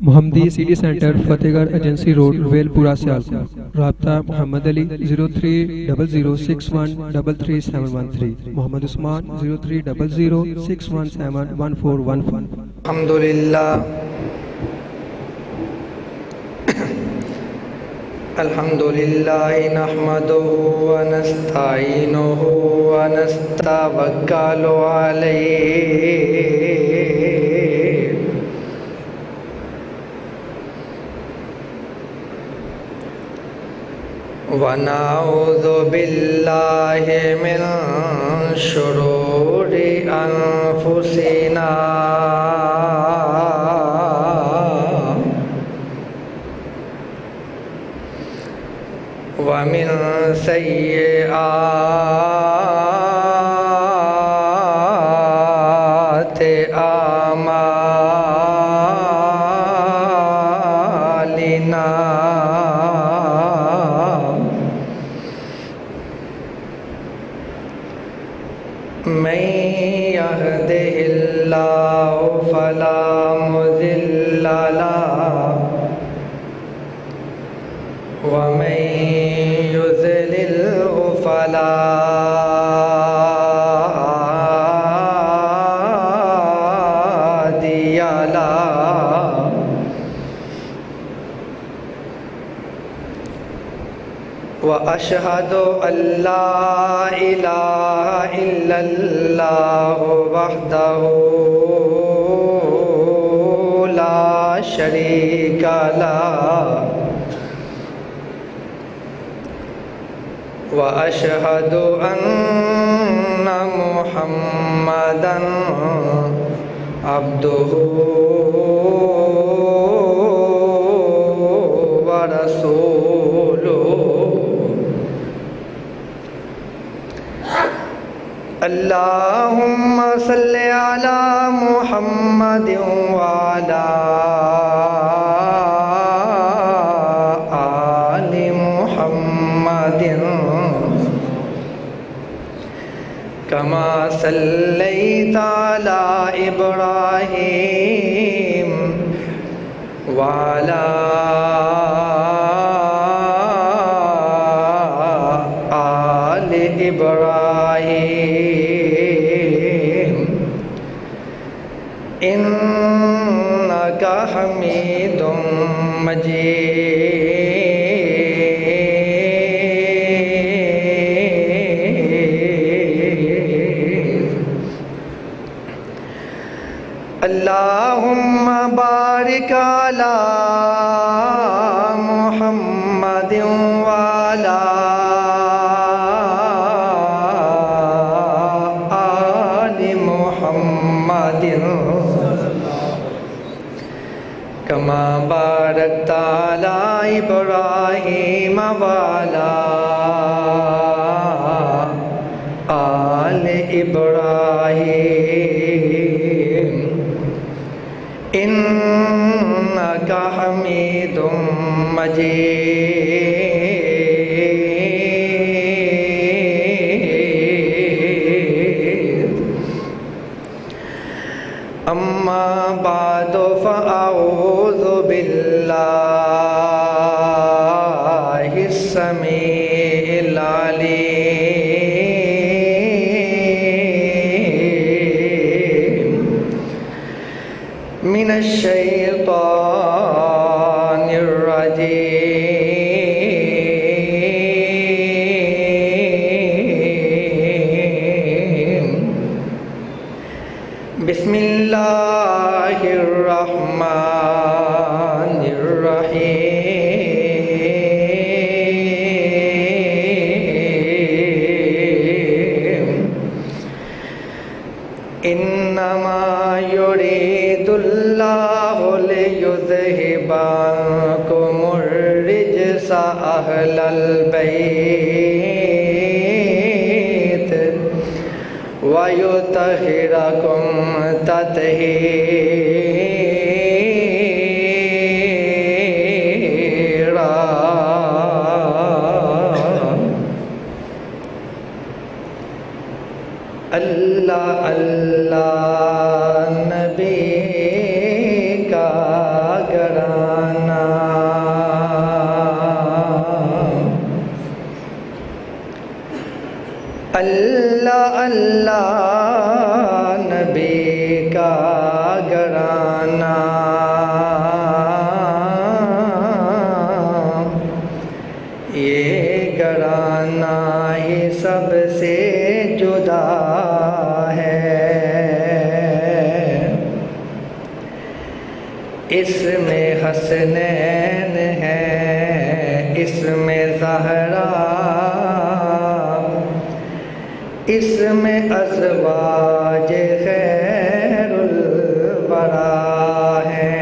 محمدی city centre فتح گڑھ agency road well پورہ سیالکوٹ۔ رابطہ محمد علی 0300613373 محمد عثمان 0300617141 الحمدللہ نحمدہ ونستعینہ ونستوکل علیہ ونعوذ باللہ من شرور انفسنا ومن سیئات اعمالنا من يهده الله فلا مضل له ومن يضلله فلا هادي له وأشهد أن لا إله إلا الله وحده لا شريك له وأشهد أن محمدًا عبده ورسوله اللهم صل على محمد وعلى آل محمد كما صليت على إبراهيم وعلى آل إبراهيم إنك حميد مجيد اللهم بارك على محمد وعلى آل محمد كما باركت على إبراهيم وعلى آل إبراهيم إنك حميد مجيد أما بعد فأعوذ بالله السميع العليم من الشيطان الرجيم بسم الله الرحمن الرحيم إنما يريد الله ليذهب عنكم الرجس أهل البيت ويطهركم تطهيرا اللہ اللہ نبی کا گرانا اللہ اللہ نبی کا گرانا یہ گرانا ہی سب سے جدا ہے اس میں حسنین ہے اس میں زہرا اس میں ازواج خیر الورا ہے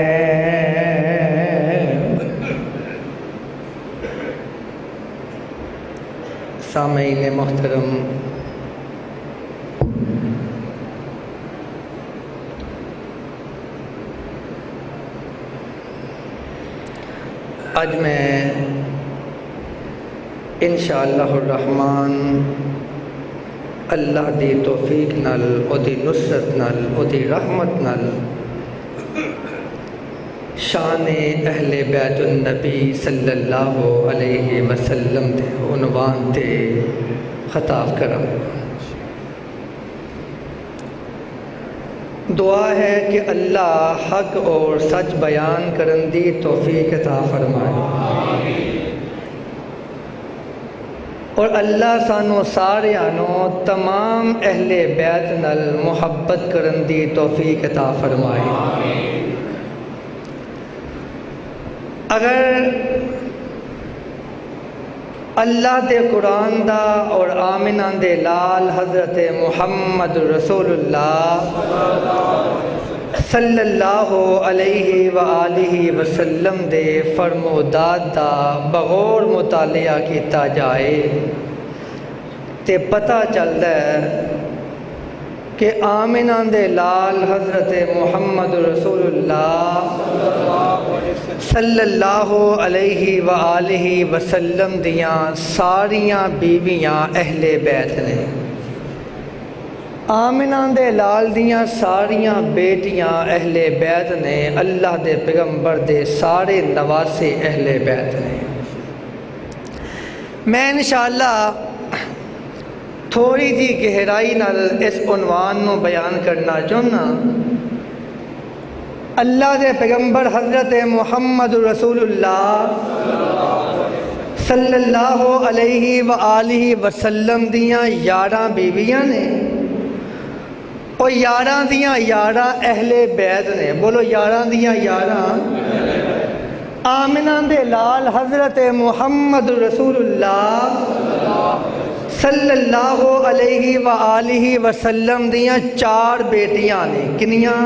سامعین محترم آج میں انشاءاللہ الرحمن اللہ دی توفیق نال او دی نصرت نال او دی رحمت نال شان اہل بیت النبی صلی اللہ علیہ وسلم دے عنوان تے خطاب کرم دعا ہے کہ اللہ حق اور سچ بیان کرن دی توفیق عطا فرمائے اور اللہ سانو سارے تمام اہل بیت نال محبت کرن دی توفیق عطا فرمائے اگر اللہ دے قرآن دا اور آمنہ دے لال حضرت محمد رسول اللہ صلی اللہ علیہ وآلہ وسلم دے فرمودات دا بغور مطالعہ کیتا جائے تے پتہ چلتا ہے کہ آمنہ دے لال حضرت محمد رسول اللہ صلی اللہ علیہ وآلہ وسلم دیاں ساریاں بیویاں اہل بیت نے آمنہ دے لال دیاں ساریاں بیٹیاں اہل بیت نے اللہ دے پیغمبر دے سارے نواسے اہل بیت نے میں انشاءاللہ تھوڑی جی گہرائی نال اس عنوان نو بیان کرنا چاہنا اللہ دے پیغمبر حضرت محمد رسول اللہ صلی اللہ علیہ وآلہ وسلم دیاں 11 بیویاں نے اور 11 دیاں 11 اہل بیت نے بولو 11 دیاں 11 آمنہ دے لال حضرت محمد رسول اللہ صلی اللہ علیہ وآلہ وسلم دیاں 4 بیٹیاں نے کنیاں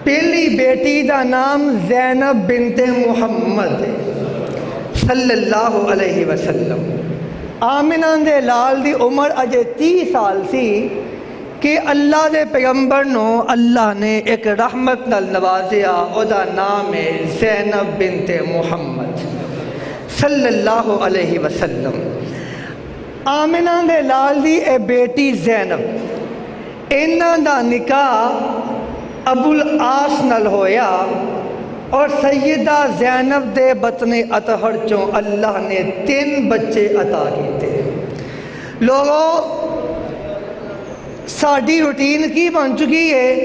پہلی بیٹی دا نام زینب بنت محمد صلی اللہ علیہ وسلم آمنہ دے لال دی عمر اجے 30 سال سی کہ اللہ دے پیغمبر نو اللہ نے ایک رحمت نال نوازیا او دا نام ہے زینب بنت محمد صلی اللہ علیہ وسلم آمنہ دے لال دی اے بیٹی زینب انہاں دا نکاح ابو العاص نال ہویا اور سیدہ زینب دے بطن اطہر چوں اللہ نے 3 بچے عطا کیتے لوگوں ساڑی روٹین کی بن چکی ہے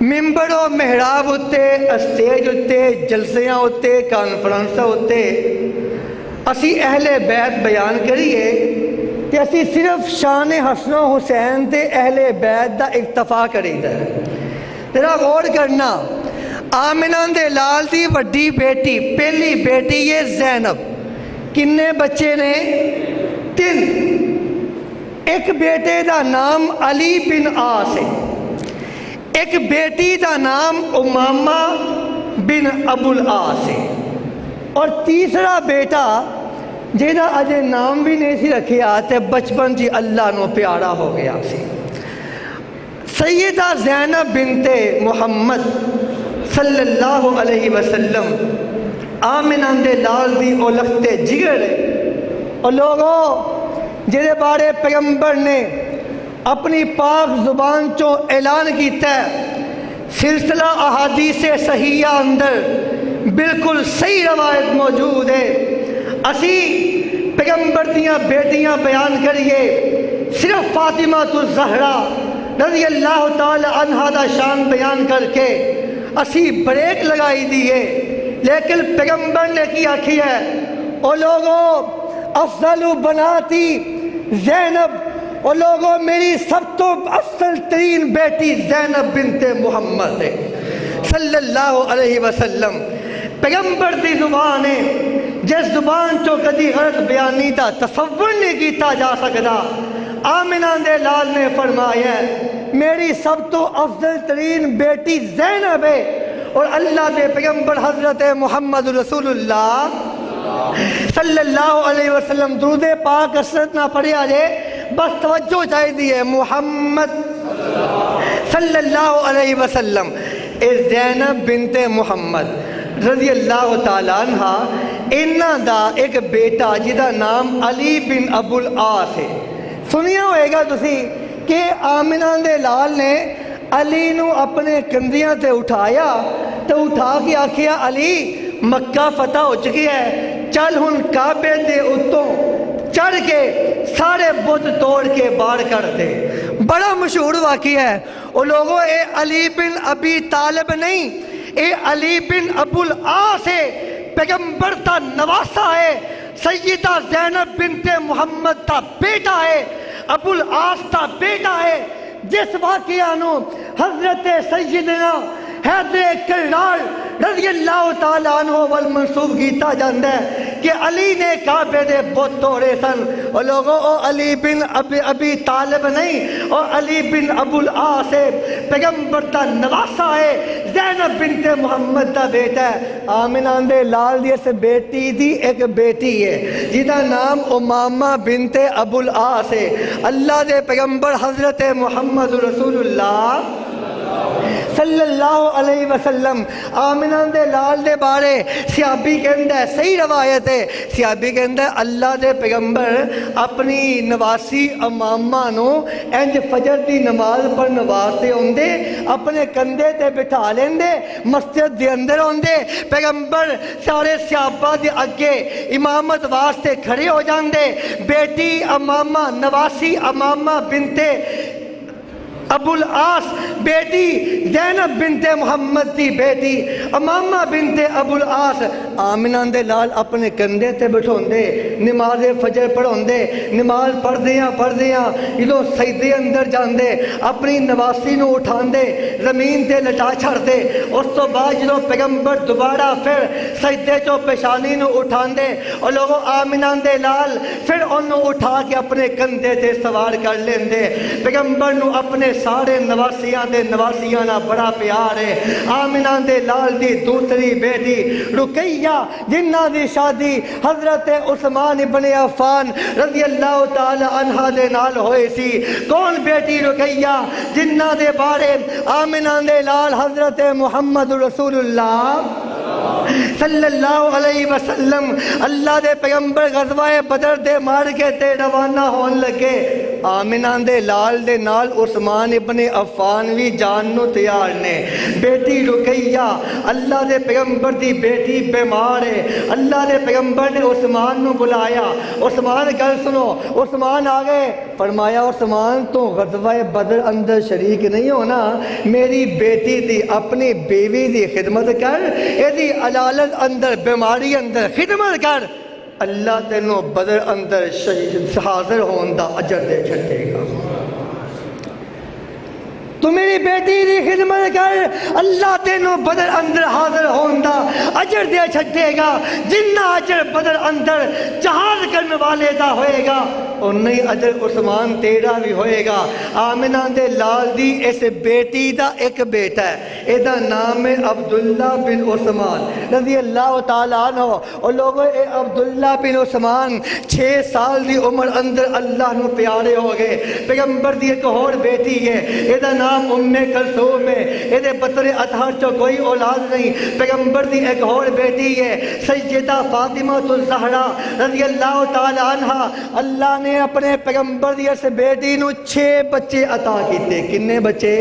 ممبر و محراب ہوتے اسٹیج ہوتے جلسیاں ہوتے کانفرنس ہوتے اسی اہل بیت بیان کریے کہ اسی صرف شان حسن و حسین تے اہل بیت دا اکتفا کری دا ہے ذرا غور کرنا آمنہ دے لال دی وڈی بیٹی پہلی بیٹی یہ زینب کنے بچے نے 3 ایک بیٹے دا نام علی بن عاص ہے ایک بیٹی دا نام امامہ بن ابو العاص ہے اور تیسرا بیٹا جیدہ اجے نام بھی نہیں سی رکھے آتے بچپن جی اللہ نو پیارا ہو گیا سی سیدہ زینب بنت محمد صلی اللہ علیہ وسلم آمنہ دے لال دی اولخت جگر اور لوگوں جیدے بارے پیغمبر نے اپنی پاک زبان چوں اعلان کیتا ہے سلسلہ احادیث صحیحہ اندر بالکل صحیح روایت موجود ہے. اسی پیغمبر دیاں بیٹیاں بیان کریے, صرف فاطمہ الزہرا رضی اللہ تعالی عنہا دا شان بیان کر کے اسی بریک لگائی دیئے. لیکن پیغمبر نے کی آکھی ہے, او لوگوں افضل بناتی زینب, او لوگوں میری سب تو افضل ترین بیٹی زینب بنت محمد ہے صلی اللہ علیہ وسلم. پیغمبر دی زبان ہے, جس زبان چو کدی غلط بیانی دا تصور نہیں کیتا جا سکتا. آمنہ دے لال نے فرمایا میری سب تو افضل ترین بیٹی زینب ہے, اور اللہ دے پیغمبر حضرت محمد رسول اللہ صلی اللہ علیہ وسلم درود پاک کثرت نہ پڑھیا جے, بس توجہ چاہی دی ہے محمد صلی اللہ علیہ وسلم. اے زینب بنت محمد رضی اللہ تعالیٰ عنہ, انہ دا ایک بیٹا جدا نام علی بن ابو العاص ہے. سنیا ہوئے گا تسی کہ آمنہ دے لال نے علی نو اپنے کندیاں تے اٹھایا تو اٹھا کے آکھیا علی مکہ فتح ہو چکی ہے, چل ہن کعبے دے اتوں چڑھ کے سارے بت توڑ کے باہر کر دے. بڑا مشہور واقعہ ہے. وہ لوگوں اے علی بن ابی طالب نہیں, اے علی بن ابو العاص ہے, پیغمبر تا نواسا ہے, سیدہ زینب بنت محمد تا بیٹا ہے, ابو العاص تا بیٹا ہے. جس واقعہ نو حضرت سیدنا حیدر کرار رضی اللہ تعالیٰ عنہ والمنصوب کیتا جاندہ ہے کہ علی نے کعبے دے بت توڑے سن. اور لوگوں او علی بن ابی طالب نہیں, اور علی بن ابو العاص ہے, پیغمبر تا نواسا ہے, زینب بنت محمد دا بیٹا ہے. آمنہ دے لال دی اس بیٹی دی ایک بیٹی ہے جدا نام امامہ بنت ابو العاص ہے. اللہ دے پیغمبر حضرت محمد رسول اللہ صلی اللہ علیہ وسلم آمنہ دے لال دے بارے صحابی کہندہ ہے, صحیح روایت ہے, صحابی کہندہ ہے اللہ دے پیغمبر اپنی نواسی امامہ نو انج فجر دی نماز پر نواستے ہوندے, اپنے کندھے تے بٹھا لیندے, مسجد دے اندر ہوندے, پیغمبر سارے صحابہ دے اگے امامت واسطے کھڑے ہو جاندے. بیٹی امامہ نواسی امامہ بنت ابو العاص بیٹی زینب بنت محمد دی بیٹی امامہ بنت ابو العاص آمنہ دے لال اپنے کندھے تے بٹھوندے, نماز فجر پڑھوندے, نماز پڑھ دیاں جدوں سجدے اندر جاندے اپنی نواسی نو اٹھاندے زمین تے لٹا چھڑدے. اس تو بعد جدوں پیغمبر دوبارہ پھر سجدے چو پیشانی نو اٹھاندے, اور لوگوں آمنہ دے لال پھر انہوں اٹھا کے اپنے کندھے تے سوار کر لیندے. پیغمبر نو اپنے سارے نواسیاں نا بڑا پیار ہے. آمنہ دے لال دی دوسری بیٹی رقیہ جنہ دی شادی حضرت عثمان ابن عفان رضی اللہ تعالی عنہ دے نال ہوئے سی. کون بیٹی رقیہ جنہ دے بارے آمنہ دے لال حضرت محمد رسول اللہ صلی اللہ علیہ وسلم اللہ دے پیغمبر غزوہ بدر دے مارکے تے روانہ ہون لگے. آمنہ دے لال دے نال عثمان ابن عفان وی جان نو تیار نے. بیٹی رقیہ اللہ دے پیغمبر دی بیٹی بیمار ہے, اللہ دے پیغمبر نے عثمان نو بلایا, عثمان گل سنو. عثمان آگئے, فرمایا عثمان تو غزوہ بدر اندر شریک نہیں ہونا, میری بیٹی دی اپنی بیوی دی خدمت کر, ایدی علالت اندر بیماری اندر خدمت کر, اللہ تینوں بدر اندر حاضر ہون دا اجر دے چھٹے گا. تو میری بیٹی دی خدمت کر, اللہ تینوں بدر اندر حاضر ہون دا اجر دے چھٹے گا. جنہ اجر بدر اندر جہاد کرنے والے دا ہوئے گا, اور نہیں اجر عثمان تیرا بھی ہوئے گا. آمنہ دے لال دی اس بیٹی دا ایک بیٹا ہے, ایدہ نام ہے عبداللہ بن عثمان رضی اللہ تعالیٰ عنہ. اور لوگوں اے عبداللہ بن عثمان 6 سال دی عمر اندر اللہ نو پیارے ہو گئے. پیغمبر دی ایک اور بیٹی ہے, ایدہ نام ام کلثوم ہے, ایدے بطر اطہر چو کوئی اولاد نہیں. پیغمبر دی ایک اور بیٹی ہے سیدہ فاطمہ الزہرا رضی اللہ تعالی عنہ. اللہ نے اپنے پیغمبر دی اس بیٹی نو 6 بچے عطا کیتے. کنے بچے؟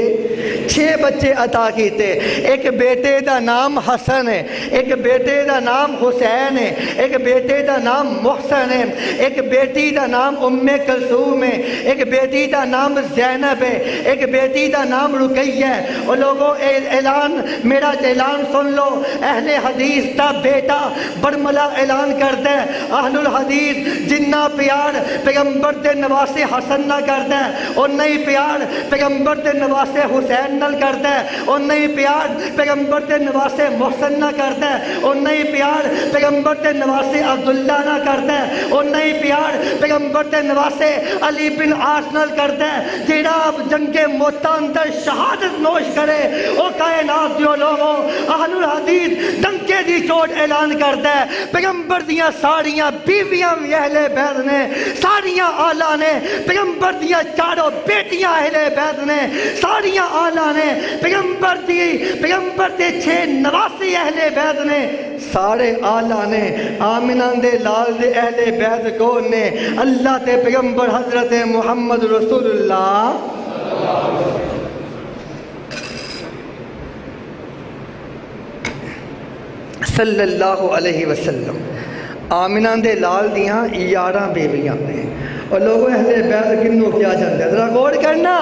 6 بچے عطا کیتے. ایک بیٹے دا نام حسن ہے, ایک بیٹے دا نام حسین ہے, ایک بیٹے دا نام محسن ہے, ایک بیٹی دا نام ام کلثوم ہے, ایک بیٹی دا نام زینب ہے, ایک بیٹی دا نام رقیہ ہے. اور لوگوں اعلان, میرا اعلان سن لو, اہل حدیث دا بیٹا برملا اعلان کرتا ہے, اہل الحدیث جنہ پیار پیغمبر دے نواسے حسن نہ کرتا ہے اور نہیں پیار پیغمبر دے نواسے حسین نہ کرتا ہے, اور نہیں پیار پیغمبر دے نواسے محسن نہ کرتا ہے, اور نہیں پیار پیغمبر دے نواسے عبداللہ نہ کرتا ہے, اور نہیں پیار پیغمبر دے نواسے علی بن عاص نہ کرتا ہے. جیڑا جنگ موتا اندر شہادت نوش کرے او کائنات دیو لوگوں اہل الحدیث ڈنکے دی چوٹ اعلان کرتا ہے. پیغمبر دیاں ساریاں بیویاں بھی اہل بیت نے, ساریاں آلہ نے, پیغمبر دیاں 4 بیٹیاں اہل بیت نے, ساریاں آلہ نے, پیغمبر دے 6 نواسی اہل بیت نے, سارے آلہ نے. آمنہ دے لال دے اہل بیت کون نے؟ اللہ تے پیغمبر حضرت محمد رسول اللہ صلی اللہ علیہ وسلم. آمنہ دے لال دیاں 11 بیویاں نے. اور لوگوں اہل بیت کنوں کیا جاندے, ذرا غور کرنا,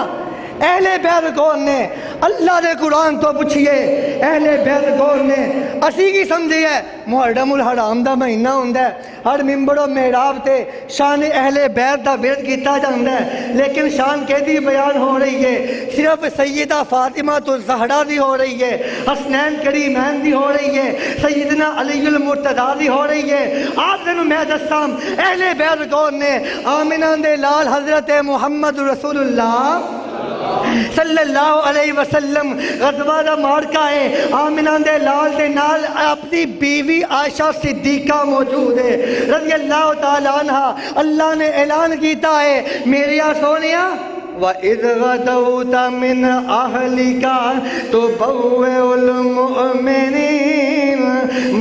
اہل بیت کون نے؟ اللہ دے قرآن تو پوچھئے اہل بیت کون نے؟ اسی کی سمجھے ہے محرم الحرام دا مہینہ ہوندہ ہے, ہر ممبر و محراب تے شان اہل بیت دا ورد کیتا جاندہ ہے, لیکن شان کیدی بیان ہو رہی ہے؟ صرف سیدہ فاطمہ الزہرا دی ہو رہی ہے, حسنین کریمین دی ہو رہی ہے, سیدنا علی المرتضیٰ دی ہو رہی ہے. آپ دنوں میں دستام اہل بیت کون نے؟ آمنہ دے لال حضرت محمد رسول اللہ صلی اللہ علیہ وسلم. غزوہ دا مارکہ ہے, آمنہ دے لال دے نال اپنی بیوی عائشہ صدیقہ موجود ہے رضی اللہ تعالیٰ عنہ. اللہ نے اعلان کیتا ہے میریا سونیا وَإِذْ غَدَوْتَ مِنْ أَهْلِكَ تُبَوِّئُ الْمُؤْمِنِينَ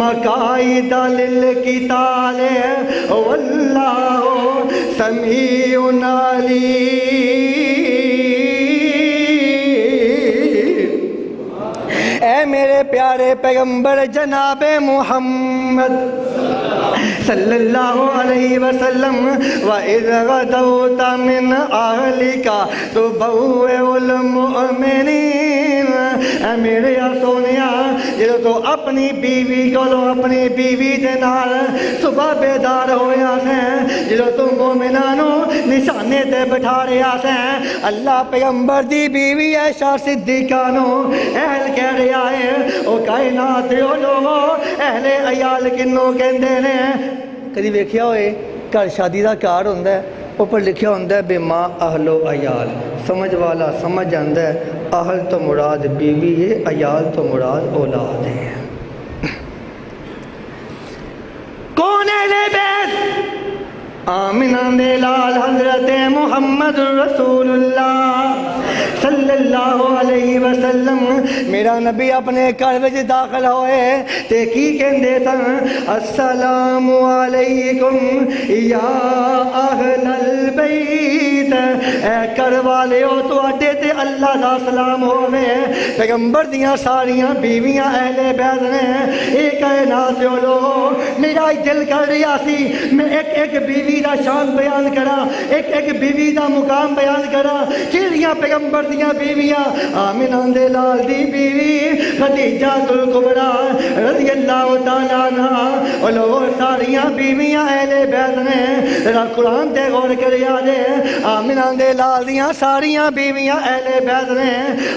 مَقَاعِدَ لِلْقِتَالِ وَاللَّهُ سَمِيعٌ عَلِيمٌ. اے میرے پیارے پیغمبر جناب محمد صلی اللہ علیہ وسلم, وَإِذْ غَدَوْتَ مِنْ أَهْلِكَ تُبَوِّئُ الْمُؤْمِنِينَ. اے میرے سونیا جدو تو اپنی بیوی کولو اپنی بیوی دے نال صبح بیدار ہویا سے, جدو تو مومنانو نشانے تے بٹھا رہا سے, اللہ پیغمبر دی بیوی عائشہ صدیقہ نو اہل کہہ رہا ہے. او کائنات دیو لوگو اہل عیال کنوں کہندے نے؟ کدی ویکھیا ہوئے گھر شادی دا کار ہوندا ہے, اوپر لکھیا ہوندا ہے بے ماں اہل و عیال. سمجھ والا سمجھ جاندا ہے اہل تو مراد بیوی ہے, عیال تو مراد اولاد ہے. کون اہل بیت؟ آمنہ دے لال حضرت محمد رسول اللہ صلی اللہ علیہ وسلم. میرا نبی اپنے گھر وچ داخل ہوئے تے کی کہندے سن؟ السلام علیکم یا اہل البیت, اے گھر والے ہو تواڈے تے اللہ دا سلام ہوے. پیغمبر دیاں ساریاں بیویاں اہل بیت نے. اے کائنات دے لوگو میرا دل کر رہا سی میں ایک بیوی دا شان بیان کراں, ایک بیوی دا مقام بیان کراں. کیڑیاں پیغمبر دیاں بیویاں؟ آمنہ دے لال دی بیوی خدیجہ الکبریٰ رضی اللہ تعالیٰ عنہ. اور لوگوں ساریاں بیویاں اہل بیت نے. ذرا قرآن تے غور کریا جے, آمنہ دے لال دیاں ساریاں بیویاں اہل بیت نے.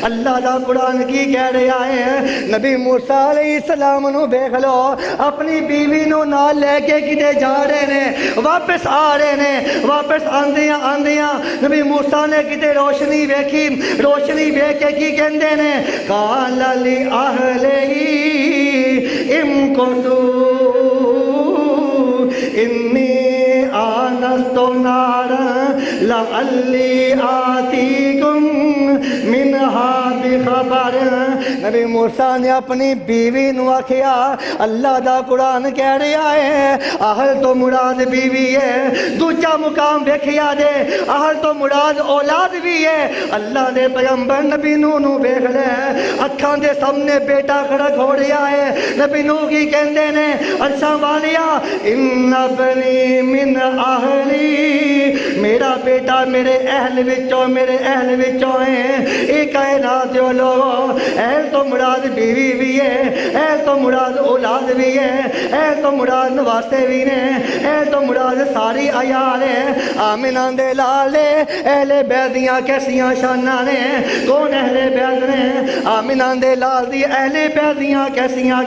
اللہ دا قرآن کی کہہ رہا ہے؟ نبی موسیٰ علیہ السلام نو دیکھ لو اپنی بیوی نو نال لے کے کدے جا رہے نے, واپس آ رہے نے. واپس آندیاں نبی موسیٰ نے کدے روشنی ویکھی, روشنی ویکھ کے کی کہندے نے؟ قال لأہلہ امکثوا انی آنست نارا لعلی آتیکم منہا بخبر نبی موسیٰ نے اپنی بیوی نو آکھیا اللہ دا قرآن کہہ رہا ہے اہل تو مراد بیوی ہے، دوجا مقام ویکھیا دے اہل تو مراد اولاد بھی ہے۔ اللہ دے پیغمبر نبی نو ویکھ لے اکھاں دے سامنے بیٹا کھڑا ہو رہا ہے، نبی نو کی کہندے نے عرشاں والیا ان ابنی من اہلی، میرا بیٹا میرے اہل وچوں ہے۔ اے کائنات دے لوگو اہل تو مراد بیوی بھی ہے، اہل تو مراد اولاد بھی ہے، اہل تو مراد نواسے بھی نے، اہل تو مراد ساری عیال ہے۔ آمنہ دے لالے اہل بیت دیاں کیسیاں شاناں نے، کون اہل بیت نے؟ آمنہ دے لال دی اہل بیت دیاں کیسیاں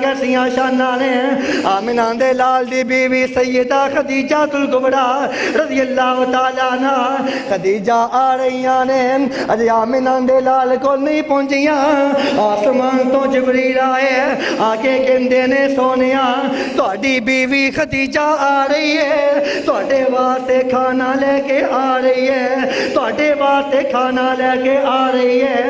شاناں نے۔ آمنہ دے لال دی بیوی سیدہ خدیجہ الکبریٰ رضی اللہ تعالیٰ عنہ، خدیجہ آ رہیاں نے اجے آمنہ دے لال کو نہیں پہنچیاں، آسمان تو جبریل آئے آ کے کہندے نے سونیا تہاڈی بیوی خدیجہ آ رہی ہے، تہاڈے واسطے کھانا لے کے آ رہی ہے، تہاڈے واسطے کھانا لے کے آ رہی ہے۔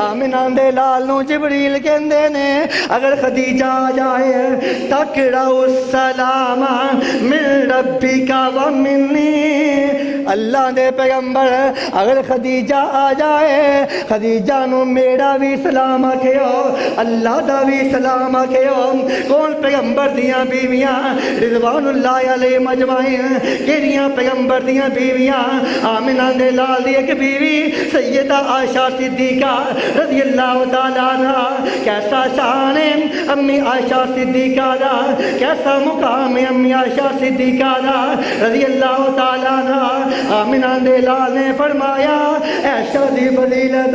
آمنہ دے لال نو جبریل کہندے نے اگر خدیجہ آ جائے تقرأ السلام من ربک و منی، اللہ دے پیغمبر اگر خدیجہ آ جائے خدیجہ نو میرا بھی سلام آکھیو، اللہ دا بھی سلام آکھیو۔ کون پیغمبر دیاں بیویاں رضوان اللہ علیہ مجمعین، کیڑیاں پیغمبر دیاں بیویاں؟ آمنہ دے لال دی ایک بیوی سیدہ عائشہ صدیقہ رضی اللہ تعالیٰ عنہ، کیسا شان ہے امی عائشہ صدیقہ دا، کیسا مقام ہے امی عائشہ صدیقہ دا رضی اللہ تعالیٰ عنہ۔ آمنہ دے لال نے فرمایا عائشہ دی فضیلت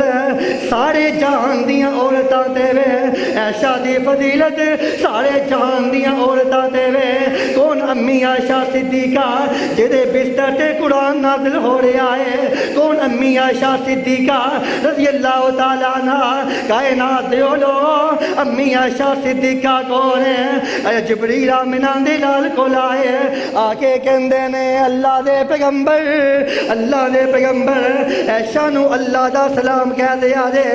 سارے جہان دیاں عورتاں تے وے، عائشہ دی فضیلت سارے جہان دیاں عورتاں تے وے۔ کون امی عائشہ صدیقہ جدے بستر تے قرآن نازل ہو رہا ہے، کون امی عائشہ صدیقہ رضی اللہ تعالیٰ عنہ؟ کائنات دے لوگو امی عائشہ صدیقہ کون ہے؟ اے جبریل آمنہ دے لال کو لائے آ کے کہندے نے اللہ دے پیغمبر عائشہ نو اللہ دا سلام کہہ دیا دے۔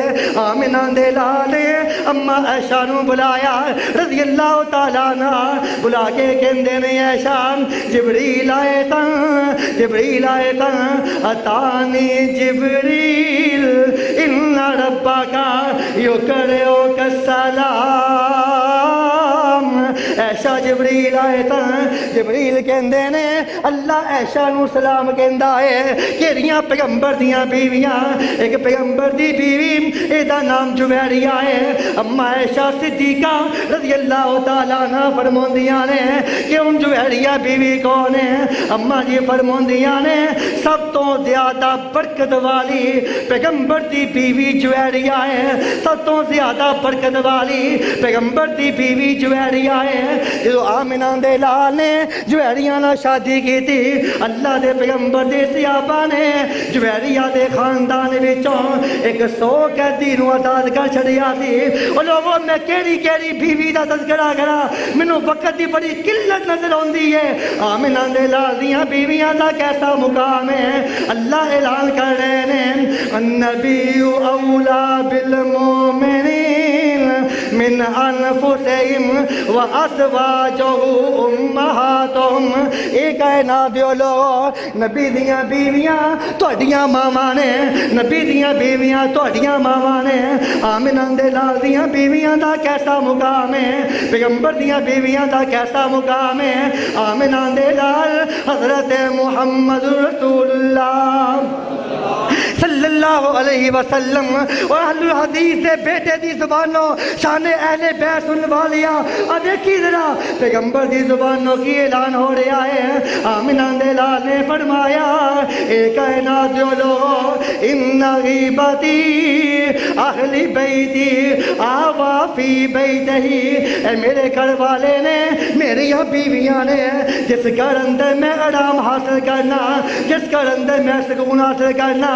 آمنہ دے لال نے اما عائشہ نو بلایا رضی اللہ تعالیٰ عنہ، بلا کے کہندے نے عائشہ جبریل آئے تاں اتانی جبریل ان ربک یقرئک السلام۔ عائشہ جبریل آئے تاں جبریل کہندے نے اللہ عائشہ نو سلام کہندا ہے۔ کیڑیاں پیغمبر دیاں بیویاں؟ ایک پیغمبر دی بیوی اے دا نام جویریہ ہے، اما عائشہ صدیقہ رضی اللہ تعالیٰ عنہ فرماندیاں نے کہ ان جویریہ بیوی کون ہے؟ اما جی فرماندیاں نے سب تو زیادہ برکت والی پیغمبر دی بیوی جویریہ ہے، سب تو زیادہ برکت والی پیغمبر دی بیوی جویریہ ہے۔ جو آمنہ دے لال نے جویریہ نہ شادی کی تھی، اللہ دے پیغمبر دے صحابہ نے جویریہ دے خاندان وچوں 100 قیدی نو آزاد کر چھڑیا سی۔ اور لوگوں میں کیڑی بیوی دا تذکرہ کرا، مینوں وقت دی بڑی قلت نظر آندی ہے۔ آمنہ دے لال دیاں بیویاں دا کیسا مقام ہے، اللہ اعلان کر رہے ہیں النبی اولا بالمومنین من انفسہم وازواجہ امہاتہم۔ اے کائنات دے لوگو نبی دیاں بیویاں تہاڈیاں ماواں نے، نبی دیاں بیویاں تہاڈیاں ماواں نے۔ آمنہ دے لال دیاں بیویاں دا کیسا مقام ہے، پیغمبر دیاں بیویاں دا کیسا مقام ہے۔ آمنہ دے لال حضرت محمد رسول اللہ صلی اللہ علیہ وسلم اور اہل الحدیث دے بیٹے دی زبانوں شان اہل بیت سن والیا دیکھی ذرا پیغمبر دی زبانوں کی اعلان ہو رہا ہے۔ آمنہ دے لال نے فرمایا اے کائنات دے لوگو ان غیبتی اہل بیتی آوا فی بیتہی، اے میرے گھر والے نے، میری بیویاں نے جس گھر اندر میں آرام حاصل کرنا، جس گھر اندر میں سکون حاصل کرنا،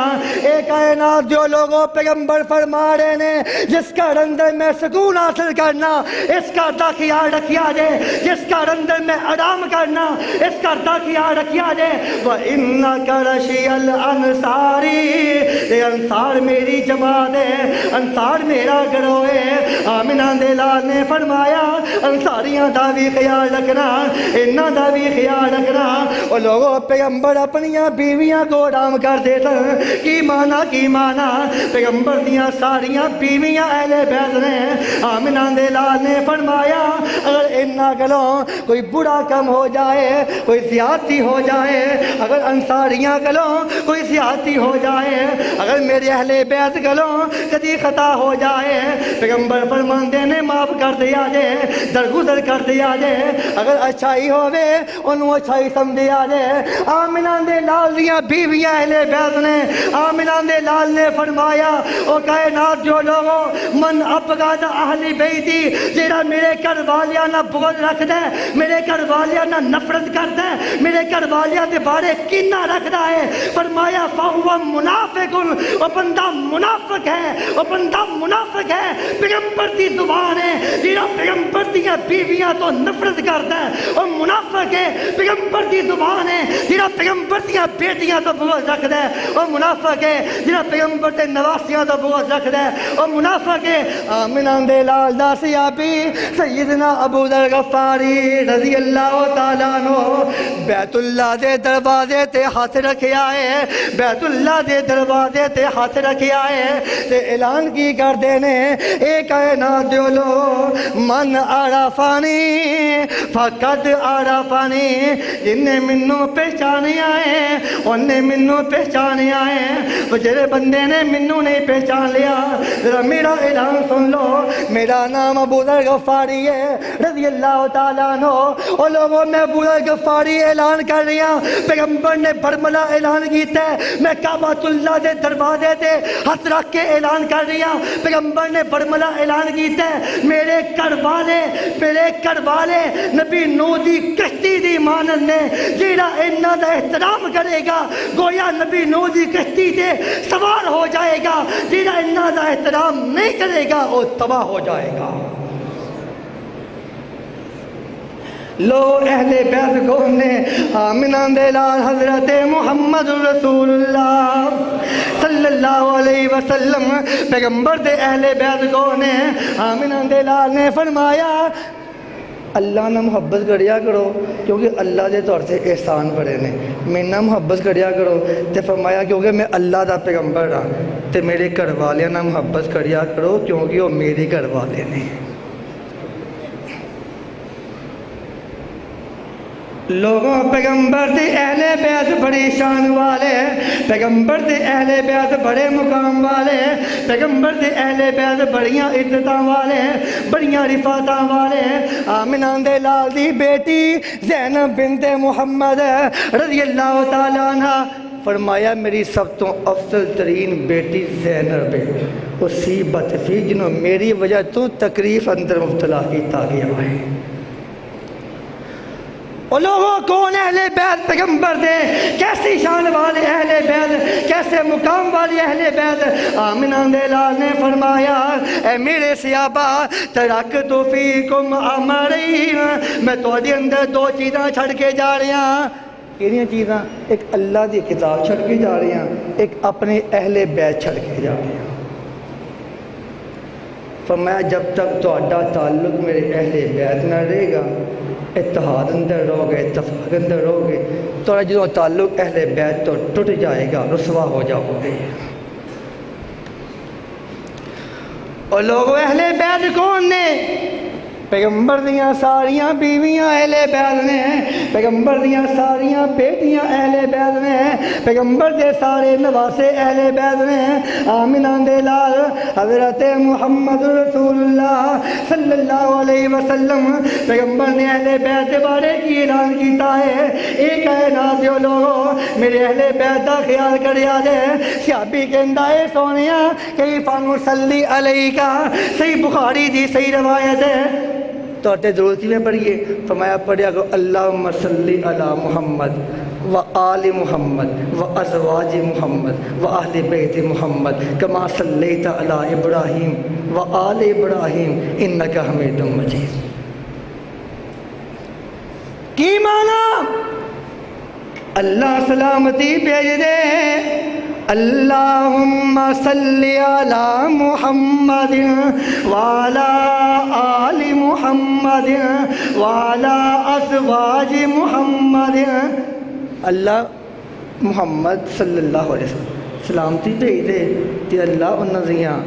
ایک کائنات جو لوگوں پیغمبر فرما رہے ہیں جس کا اندر میں سکون حاصل کرنا اس کا خیال رکھیا جے، جس کا اندر میں آرام کرنا اس کا خیال رکھیا جے۔ وَإِنَّكَ لَشِيَ الْأَنصَارِ، یہ انصار میری جماعت ہے، انصار میرا گروہ ہے۔ آمنہ دے لال نے فرمایا انصاریاں دا بھی خیال رکھنا، انہاں دا بھی خیال رکھنا۔ اور لوگوں پیغمبر اپنیاں بیویاں کو آرام کر دیتا، کی مانا پیغمبر دیاں ساریاں بیویاں اہل بیت نے۔ آمنہ دے لال نے فرمایا اگر انہاں گلوں کوئی برا کم ہو جائے، کوئی زیادتی ہو جائے، اگر انصاریاں گلوں کوئی زیادتی ہو جائے، اگر میرے اہل بیت گلوں کدی خطا ہو جائے، پیغمبر فرماندے نے معاف کر دیا جے، درگزر کر دیا جے۔ اگر اچھائی ہوئے انہوں اچھائی سمجھیا جے۔ آمنہ دے لال دیاں بیویاں اہل بیت نے۔ آمنہ دے لال نے فرمایا او کائنات جو لوگوں من ابغض اہل بیتی، جیڑا میرے گھر والیاں نہ بغض رکھدا ہے، میرے گھر والیاں نہ نفرت کردا ہے، میرے گھر والیاں دے بارے کینہ رکھدا ہے، فرمایا فہو منافق، وہ بندہ منافق ہے، وہ بندہ منافق ہے۔ پیغمبر دی زبان ہے جیڑا پیغمبر دیاں بیویاں تو نفرت کردا ہے وہ منافق ہے۔ پیغمبر دی زبان ہے جیڑا پیغمبر دیاں بیٹیاں تو بغض رکھدا ہے وہ منافق ہے، جیڑا پیغمبر دے نواسیاں تو بغض رکھدا ہے وہ منافق ہے۔ آمنہ دے لال دا صحابی سیدنا ابو ذر غفاری رضی اللہ تعالیٰ عنہ بیت اللہ دے دروازے تے ہاتھ رکھیا ہے، بیت اللہ دے دروازے تے ہاتھ رکھیا ہے تے اعلان کی کر دینے اے کائنات جو لو من عرفانی فقد عرفانی، جن نے منوں پہچانیا ہے ان نے منوں پہچانیا ہے، وہ جڑے بندے نے منوں نہیں پہچان لیا ذرا میرا اعلان سن لو، میرا نام ابو ذر غفاری ہے رضی اللہ تعالیٰ عنہ۔ اور لوگوں میں ابو ذر غفاری اعلان کر رہی ہوں، پیغمبر نے برملا اعلان کیتا ہے، میں کعبۃ اللہ دے دروازے تے ہاتھ رکھ کے اعلان کر رہی ہوں، پیغمبر نے برملا اعلان کیتا ہے میرے گھر والے نبی نوح دی کشتی دی مانند نے، جیڑا انہاں دا احترام کرے گا گویا نبی نوح دی کشتی تے سوار ہو جائے گا، جیڑا انہاں دا احترام نہیں کرے گا وہ تباہ ہو جائے گا۔ لو اہل بیت کون نے؟ آمنہ دے لال حضرت محمد رسول اللہ صلی اللہ علیہ وسلم پیغمبر دے اہل بیت کون نے؟ آمنہ دے لال نے فرمایا اللہ نہ محبت کریا کرو کیونکہ اللہ دے طور سے احسان بڑے نے، میں نہ محبت کریا کرو تے فرمایا کیونکہ میں اللہ دا پیغمبر ہاں تے میرے گھر والے نہ محبت کریا کرو کیونکہ وہ میرے گھر والے نے۔ لوگوں پیغمبر دے اہل بیت بڑی شان والے، پیغمبر دے اہل بیت بڑے مقام والے، پیغمبر دے اہل بیت بڑیاں عزتاں والے، بڑیاں رفاتاں والے۔ آمنہ دے لال دی بیٹی زینب بنت محمد رضی اللہ تعالیٰ عنہ فرمایا میری سب تو افضل ترین بیٹی زینب ہے، اسی بطفی جنہوں میری وجہ تو تکلیف اندر مبتلا کیتا گیا ہے۔ اور لوگوں کون اہل بیت پیغمبر دے کیسی شان والے اہل بیت، کیسے مقام والے اہل بیت۔ آمنہ دے لال نے فرمایا اے میرے صحابہ ترکت فیکم امرین، میں تو دے اندر دو چیزاں چھڑ کے جا رہی ہاں۔ کیڑیاں چیزاں؟ ایک اللہ دی کتاب چھڑ کے جا رہی ہاں، ایک اپنے اہل بیت چھڑ کے جا رہی ہاں۔ فرمایا جب تک تہاڈا تعلق میرے اہل بیت نہ رہے گا، اتحاد اندر رہو گے، اتفاق اندر رہو گے، تو جدوں تعلق اہل بیت تو ٹوٹ جائے گا، رسوا ہو جاؤ گے۔ اور لوگ اہل بیت کون نے؟ پیغمبر دیاں ساریاں بیویاں اہل بیت نے، پیغمبر دیاں ساریاں بیٹیاں اہل بیت نے، پیغمبر دے سارے نواسے اہل بیت نے۔ آمنہ دے لال حضرت محمد رسول اللہ صلی اللہ علیہ وسلم پیغمبر نے اہل بیت کے بارے کی اعلان کیتا ہے اے کائنات جو لوگوں میرے اہل بیت دا خیال کریا جے۔ صحابی کہندا اے سونیا کیف نصلی علیکا، صحیح بخاری دی صحیح روایت ہے، تو ضرورت میں پڑھیے، فرمایا پڑھیا کو اللہم صلی علی محمد وآل محمد وازواج محمد واہل بیت محمد کما صلیت علی ابراہیم وآل ابراہیم انک حمید مجید۔ کی معنی؟ اللہ سلامتی بھیج دے، اللہم صلی علی محمد وعلی آل محمد وعلی ازواج محمد۔ اللہ محمد صلی اللہ علیہ وسلم سلامتی بھیج دے تے اللہ انہاں دیاں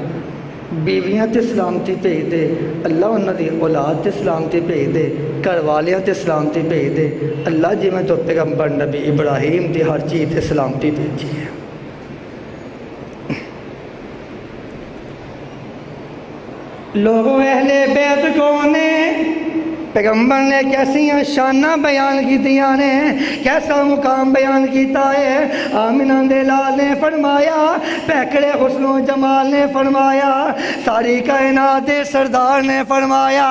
بیویاں تے سلامتی بھیج دے، اللہ انہاں دی اولاد تے سلامتی بھیج دے، گھر والیاں تے سلامتی بھیج دے، اللہ جویں تو پیغمبر نبی ابراہیم دی ہر چیز تے سلامتی بھیجی ہے۔ لوگوں اہل بیت کون نے؟ پیغمبر نے کیسیاں شانہ بیان کیتیاں نے، کیسا مقام بیان کیتا ہے۔ آمنہ دے لال نے فرمایا، پیکڑے حسن و جمال نے فرمایا، ساری کائنات دے سردار نے فرمایا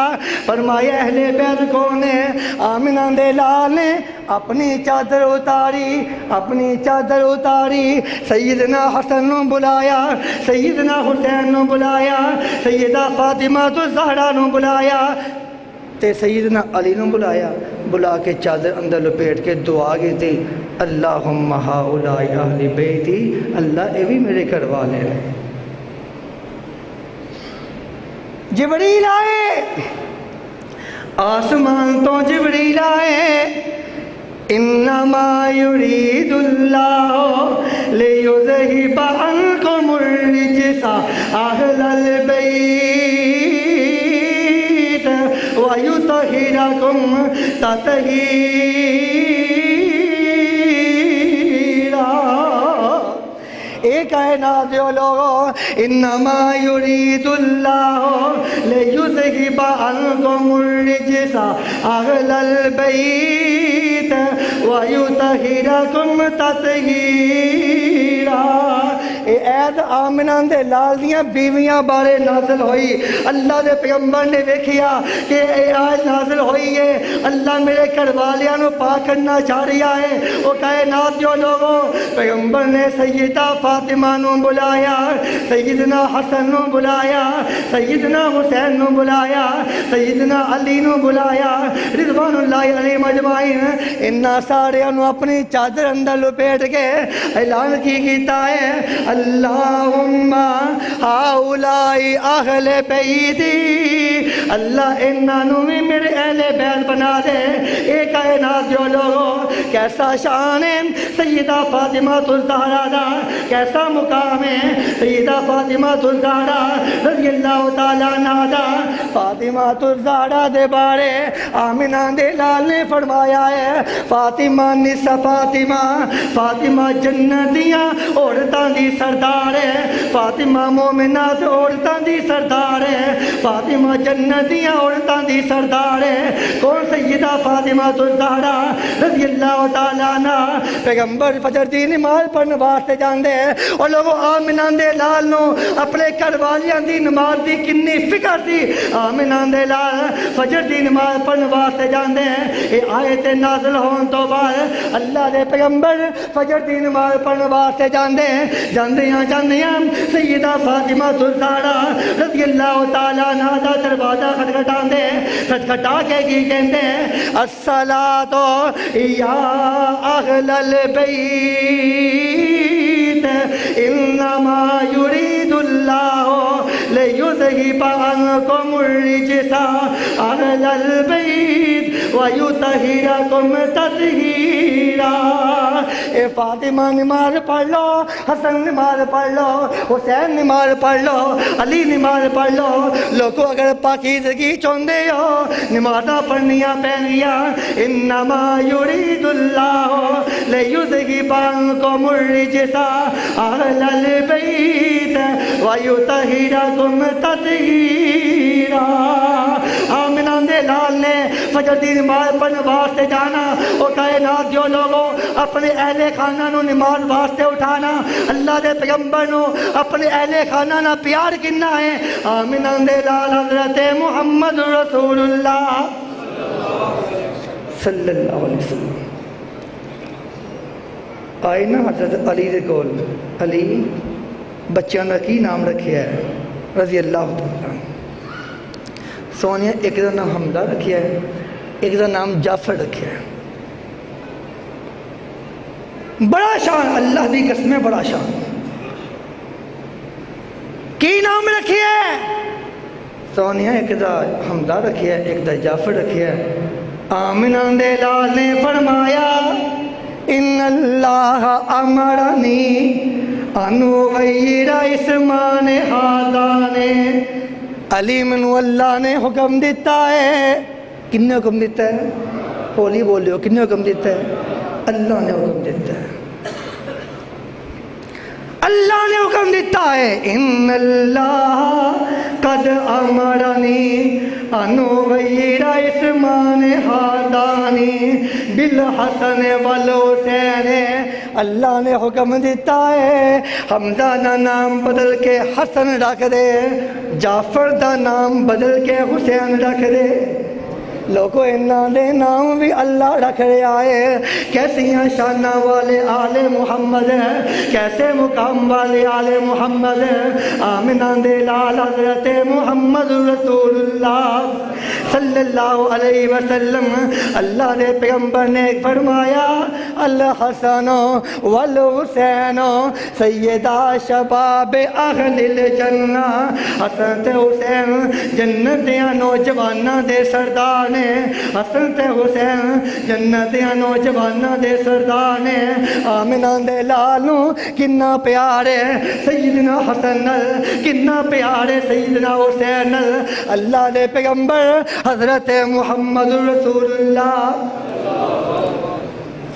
اہل بیت کون ہے؟ آمنہ دے لال نے اپنی چادر اتاری، سیدنا حسن نو بلایا، سیدنا حسین نو بلایا، سیدہ فاطمہ الزہرا نو بلایا تے سیدنا علی نو بلا کے چادر اندر لپیٹ کے دعا کی تھی، اللہم ہؤلاء اہل بیتی، اللہ اے بھی میرے گھر والے ہیں۔ جبریل آئے، آسمان تو جبریل آئے، انما یرید اللہ لیذہب عنکم الرجس اہل البیت وَيُطَهِّرَكُمْ تَطْهِيرًا۔ اے کائنات جو لوگوں، انما یرید اللہ لیذہب عنکم الرجس اہل البیت وَيُطَهِّرَكُمْ تَطْهِيرًا۔ اے عید آمنہ دے لال دیاں بیویاں بارے نازل ہوئی۔ اللہ دے پیغمبر نے دیکھیا کہ اے آیت نازل ہوئی ہے، اللہ میرے گھر والیاں نو پاک کرنا چاہ رہا ہے۔ وہ کائنات جو لوگوں، پیغمبر نے سیدہ فاطمہ نو بلایا، سیدنا حسن نو بلایا، سیدنا حسین نو بلایا، سیدنا علی نو بلایا، رضوان اللہ علیہم اجمعین۔ انہاں ساریاں نو اپنی چادر اندر لپیٹ کے اعلان کیتا ہے، اللہم ہؤلاء اہل بیتی، اللہ انہاں نو بھی میرے اہل بیت بنا دے۔ اے کائنات جو لوگوں، کیسا شان ہے سیدہ فاطمہ الزہرا دا، کیسا مقام ہے سیدہ فاطمہ الزہرا رضی اللہ تعالیٰ عنہا دا۔ فاطمہ الزہرا دے بارے آمنہ دے لال نے فرمایا ہے، فاطمہ نسا فاطمہ، فاطمہ جنتیاں عورتاں دی سردار ہے، فاطمہ مومنات عورتاں دی سردار ہے، فاطمہ جنتیاں عورتاں دی سردار ہے۔ کون؟ سیدہ فاطمہ الزہرا رضی اللہ تعالیٰ عنہ۔ پیغمبر فجر دی نماز پڑھنے واسطے جاندے اور لوگوں آمنہ دے لال نو اپنے گھر والیاں دی نماز دی کنی فکر سی۔ آمنہ دے لال فجر دی نماز پڑھنے واسطے جاندے ہیں۔ یہ آیت نازل ہون تو بعد اللہ دے پیغمبر فجر دی نماز پڑھنے واسطے جاندے ہیں۔ جاندیاں سیدہ فاطمہ الزہرا رضی اللہ تعالیٰ عنہ دا دروازہ کھٹکھٹاندے، کھٹکھٹا کے کی کہندے ہیں، الصلاۃ یا اہل البیت انما یرید اللہ لیذہب عنکم الرجس اہل البیت ویطہرکم تطہیرا۔ اے فاطمہ نماز پڑھ لو، حسن نماز پڑھ لو، حسین نماز پڑھ لو، علی نماز پڑھ لو۔ لوگوں اگر پاکیزگی چاہندے ہو نمازاں پڑھنیاں پینگیاں۔ انما یرید اللہ لیذہب عنکم الرجس اہل البیت ویطہرکم تطہیرا۔ آمنہ دے لال نے فجر دی نماز پڑھنے واسطے جانا، اور کائنات جو لوگوں اپنے اہل خانہ نو نماز واسطے اٹھانا، اللہ دے پیغمبر نو اپنے اہل خانہ نہ پیار کنا ہے۔ آمنہ دے لال حضرت محمد رسول اللہ صلی اللہ علیہ وسلم آئے نا حضرت علی دے کول، علی بچیاں دا کی نام رکھیا ہے؟ رضی اللہ تعالیٰ سونیا ایک دا نام حمزہ رکھیا ہے، ایک دا نام جعفر رکھیا ہے۔ بڑا شان، اللہ دی قسم ہے بڑا شان۔ کی نام رکھیا ہے؟ سونیا ایک دا حمزہ رکھیا ہے، ایک دا جعفر رکھیا ہے۔ آمنہ دے لال نے فرمایا ان اللہ امرنی انو غیر اسمان ہادانے، علی منو اللہ نے حکم دیتا ہے۔ کن نے حکم دیتا ہے؟ ہولی بولیو، کن نے حکم دیتا ہے؟ اللہ نے حکم دیتا ہے، اللہ نے حکم دیتا ہے۔ ان اللہ قد امرنی انو غیر اسمان ہادانی بالحسن والحسین، اللہ نے حکم دیتا ہے حمزہ دا نام بدل کے حسن رکھ دے، جعفر دا نام بدل کے حسین رکھ دے۔ لوگوں انہاں دے نام بھی اللہ رکھ رہا ہے۔ کیسیاں شانہ والے آل محمد ہیں، کیسے مقام والے آل محمد ہیں۔ آمنہ دے لال حضرت محمد رسول اللہ صلی اللہ علیہ وسلم، اللہ دے پیغمبر نے فرمایا الحسن والحسین سیدہ شباب اہل الجنہ، حسن تے حسین جنتیاں نوجواناں دے سردار نے، حسن تے حسین جنتیاں نوجواناں دے سردار نے۔ آمنہ دے لالوں کنا پیارے سیدنا حسن نال، کنا پیارے سیدنا حسین نال۔ اللہ دے پیغمبر حضرت محمد رسول اللہ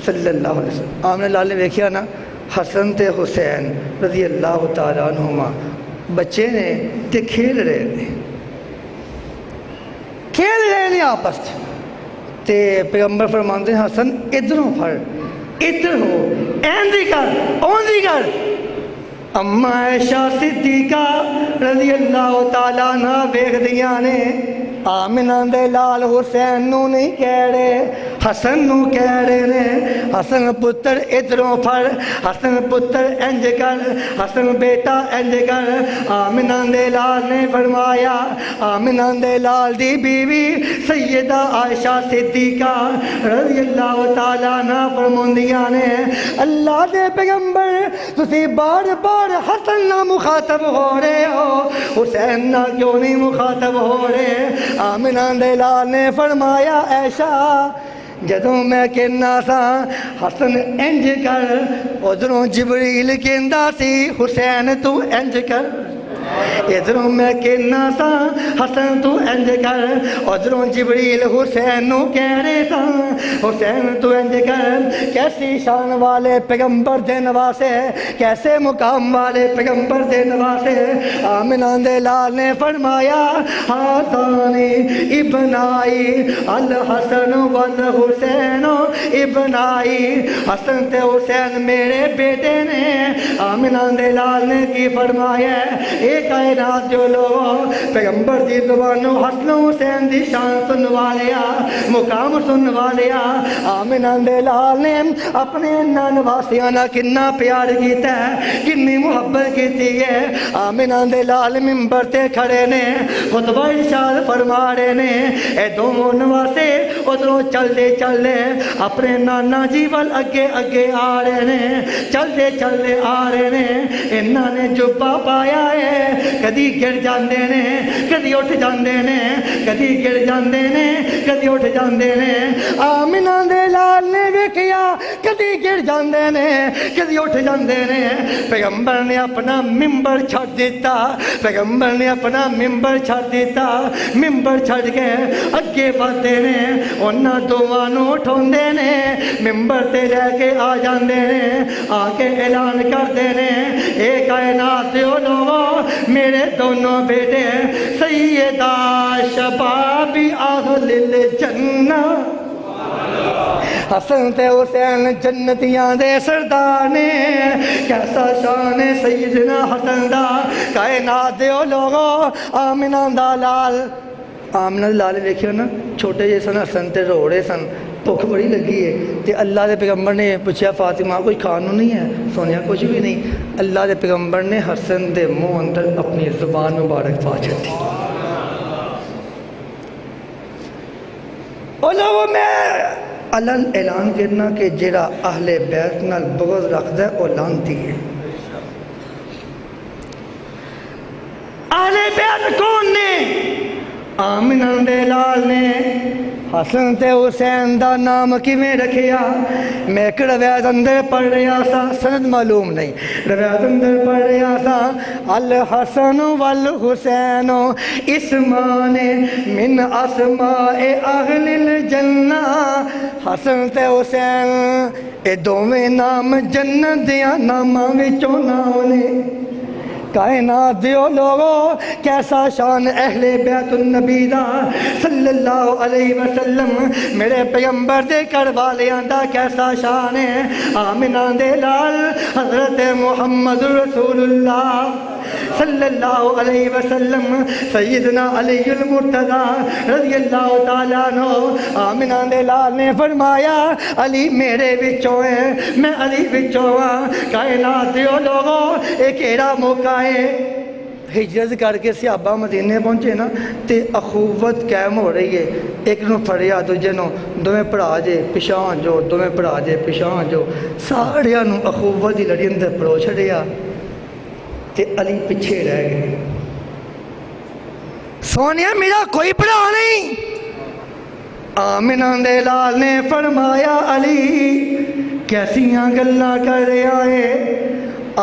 صلی اللہ علیہ وسلم، آمنہ لال نے دیکھیا نا حسن تے حسین رضی اللہ تعالیٰ عنہما بچے نے تے کھیل رہے نے، کھیل رہے نے آپس تے پیغمبر فرماتے ہیں حسن ادھروں پھڑ، ادھر ہو، ایندی کر، اوندی کر۔ اما عائشہ صدیقہ رضی اللہ تعالیٰ عنہ ویکھ دیاں نے آمنہ دے لال حسین نو نہیں کہہ رہے، حسن نو کہہ رہے نے حسن پتر ادھروں پھڑ، حسن پتر انج کر، حسن بیٹا انج کر۔ آمنہ دے لال نے فرمایا، آمنہ دے لال دی بیوی سیدہ عائشہ صدیقہ رضی اللہ تعالیٰ عنہ فرماندیاں نے اللہ دے پیغمبر تسی بار بار حسن نہ مخاطب ہو رہے ہو، حسین نہ کیوں نہیں مخاطب ہو رہے؟ آمنہ دے لال نے فرمایا عائشہ جدوں میں کہنا سا حسن انج کر، ادھروں جبریل کہندا سی حسین تو انج کر، ادھروں میں کہنا سا حسن تو انج کر، ادھروں جبریل حسین نو کہہ رہے سا حسین تو انج کر۔ کیسی شان والے پیغمبر دے نواسے، کیسے مقام والے پیغمبر دے نواسے۔ آمنہ دے لال نے فرمایا ہاتانی ابنائی الحسن والحسین ابنائی، حسن تے حسین میرے بیٹے نے۔ آمنہ دے لال نے کی فرمایا اے کائنات جو لوگ پیغمبر دی زبانوں حسن حسین دی شان سنوا لیا، مقام سنوا لیا۔ آمنہ دے لال نے اپنے نواسیاں نال کنا پیار کیتا ہے، کنی محبت کیتی ہے۔ آمنہ دے لال منبر تے کھڑے نے خطبہ ارشاد فرما رہے نے، اے دونوں نواسے ادھروں چلدے چلدے اپنے نانا جی ول اگے اگے آ رہے نے، چلدے چلدے آ رہے نے۔ انہاں نے جبہ پایا ہے، کدی گر جاندے نے کدی اٹھ جاندے نے، کدی گر جاندے نے کدی اٹھ جاندے نے۔ آمنہ دے لال نے ویکھیا کدی گر جاندے نے کدی اٹھ جاندے نے۔ پیغمبر نے اپنا ممبر چھڑ دیتا، پیغمبر نے اپنا ممبر چھڑ دیتا، ممبر چھڑ کے اگے بڑھتے نے، انہاں دوواں نو اٹھاندے نے، ممبر تے لے کے آ جاندے نے، آ کے اعلان کردے نے اے کائنات دے لوگو میرے دونوں بیٹے سیدہ شباب اہل الجنہ، حسن تے حسین جنتیاں دے سردار نے۔ کیسا شان ہے سیدنا حسن دا، کائنات دے لوگو آمنہ دا لال۔ آمنہ دا لال دیکھیو نا چھوٹے جے سن، حسن تے روڑے سن، بھوک بڑی لگی ہے تے اللہ دے پیغمبر نے پوچھا فاطمہ کوئی کھانوں نہیں ہے؟ سونیا کچھ بھی نہیں۔ اللہ دے پیغمبر نے حسن دے منہ اندر اپنی زبان مبارک پا چھڈی۔ اور لوگوں میں علن اعلان کرنا کہ جڑا اہل بیت نال بغض رکھدا ہے وہ لعنتی ہے۔ اہل بیت کون نے؟ آمنہ دے لال نے حسن تے حسین دا نام کیویں رکھیا؟ میں ایک روایت اندر پڑھ رہا سا، سند معلوم نہیں، روایت اندر پڑھ رہا سا الحسن والحسین اسمان من اسماء اہل الجنہ۔ حسن تے حسین اے دوویں نام جنت دیاں ناماں وچوں نام نے۔ کائنات دیو لوگو کیسا شان اہل بیت النبی دا صلی اللہ علیہ وسلم، میرے پیغمبر دے گھر والیاں دا کیسا شان ہے۔ آمنہ دے لال حضرت محمد رسول اللہ صلی اللہ علیہ وسلم، سیدنا علی المرتضی رضی اللہ تعالیٰ عنہ، آمنہ دے لال نے فرمایا علی میرے وچوں ہے، میں علی وچوں ہاں۔ کائنات دیو لوگو ایک ایڑا موقع ہے، ہجرت کر کے صحابہ مدینے پہنچے نا تے اخوت قائم ہو رہی ہے، ایک نو پھڑیا دوجے نو دوویں پڑھا جے پچھاں جو، دوویں پڑھا جے پچھاں جو، ساڑیاں نو اخوت دی لڑی اندر پڑو چھڑیا تے علی پیچھے رہ گئے۔ سونیا میرا کوئی بڑا نہیں۔ آمنہ دے لال نے فرمایا علی کیسیاں گلاں کر رہا ہے؟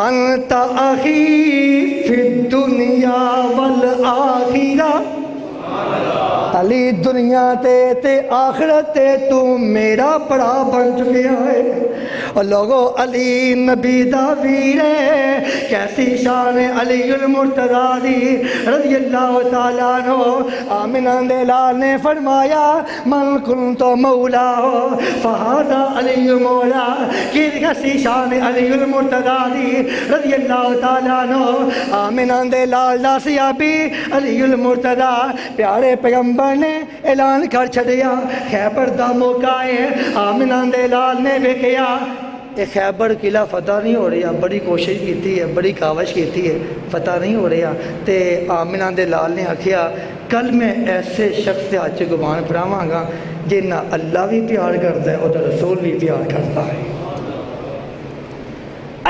انت اخی فی الدنیا والآخرہ، علی دنیا تے آخرت تے تو میرا پڑا بن چکیا ہے۔ اور لوگو علی نبی دا ویر ہے، کیسی شان علی المرتضی دی رضی اللہ تعالیٰ عنہ۔ آمنہ دے لال نے فرمایا من کنت مولا ہو فہذا علی مولا، کیسی شان علی المرتضی دی رضی اللہ تعالیٰ عنہ۔ آمنہ دے لال دا صحابی علی المرتضی پیارے پیغمبر نے اعلان کر چھڑیا خیبر دا موقع ہے۔ آمنہ دے لال نے ویکھیا یہ خیبر قلعہ فتح نہیں ہو رہا، بڑی کوشش کیتی ہے، بڑی کاوش کیتی ہے، فتح نہیں ہو رہا تے آمنہ دے لال نے آکھیا کل میں ایسے شخص سے ہاتھ گمان پڑھاواں گا جنہ اللہ بھی پیار کرتا ہے اور رسول بھی پیار کرتا ہے،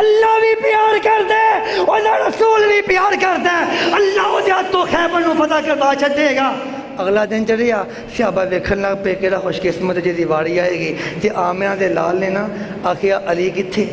اللہ بھی پیار کرتا ہے اور رسول بھی پیار کرتا ہے۔ اللہ وہ ہاتھوں خیبر نو فتح کروا چھڈے گا۔ اگلا دن چڑھیا صحابہ ویکھن لگ پے کہ خوش قسمت جی واری آئے گی تے آمنہ دے لال نے نا آکھیا علی کتھے؟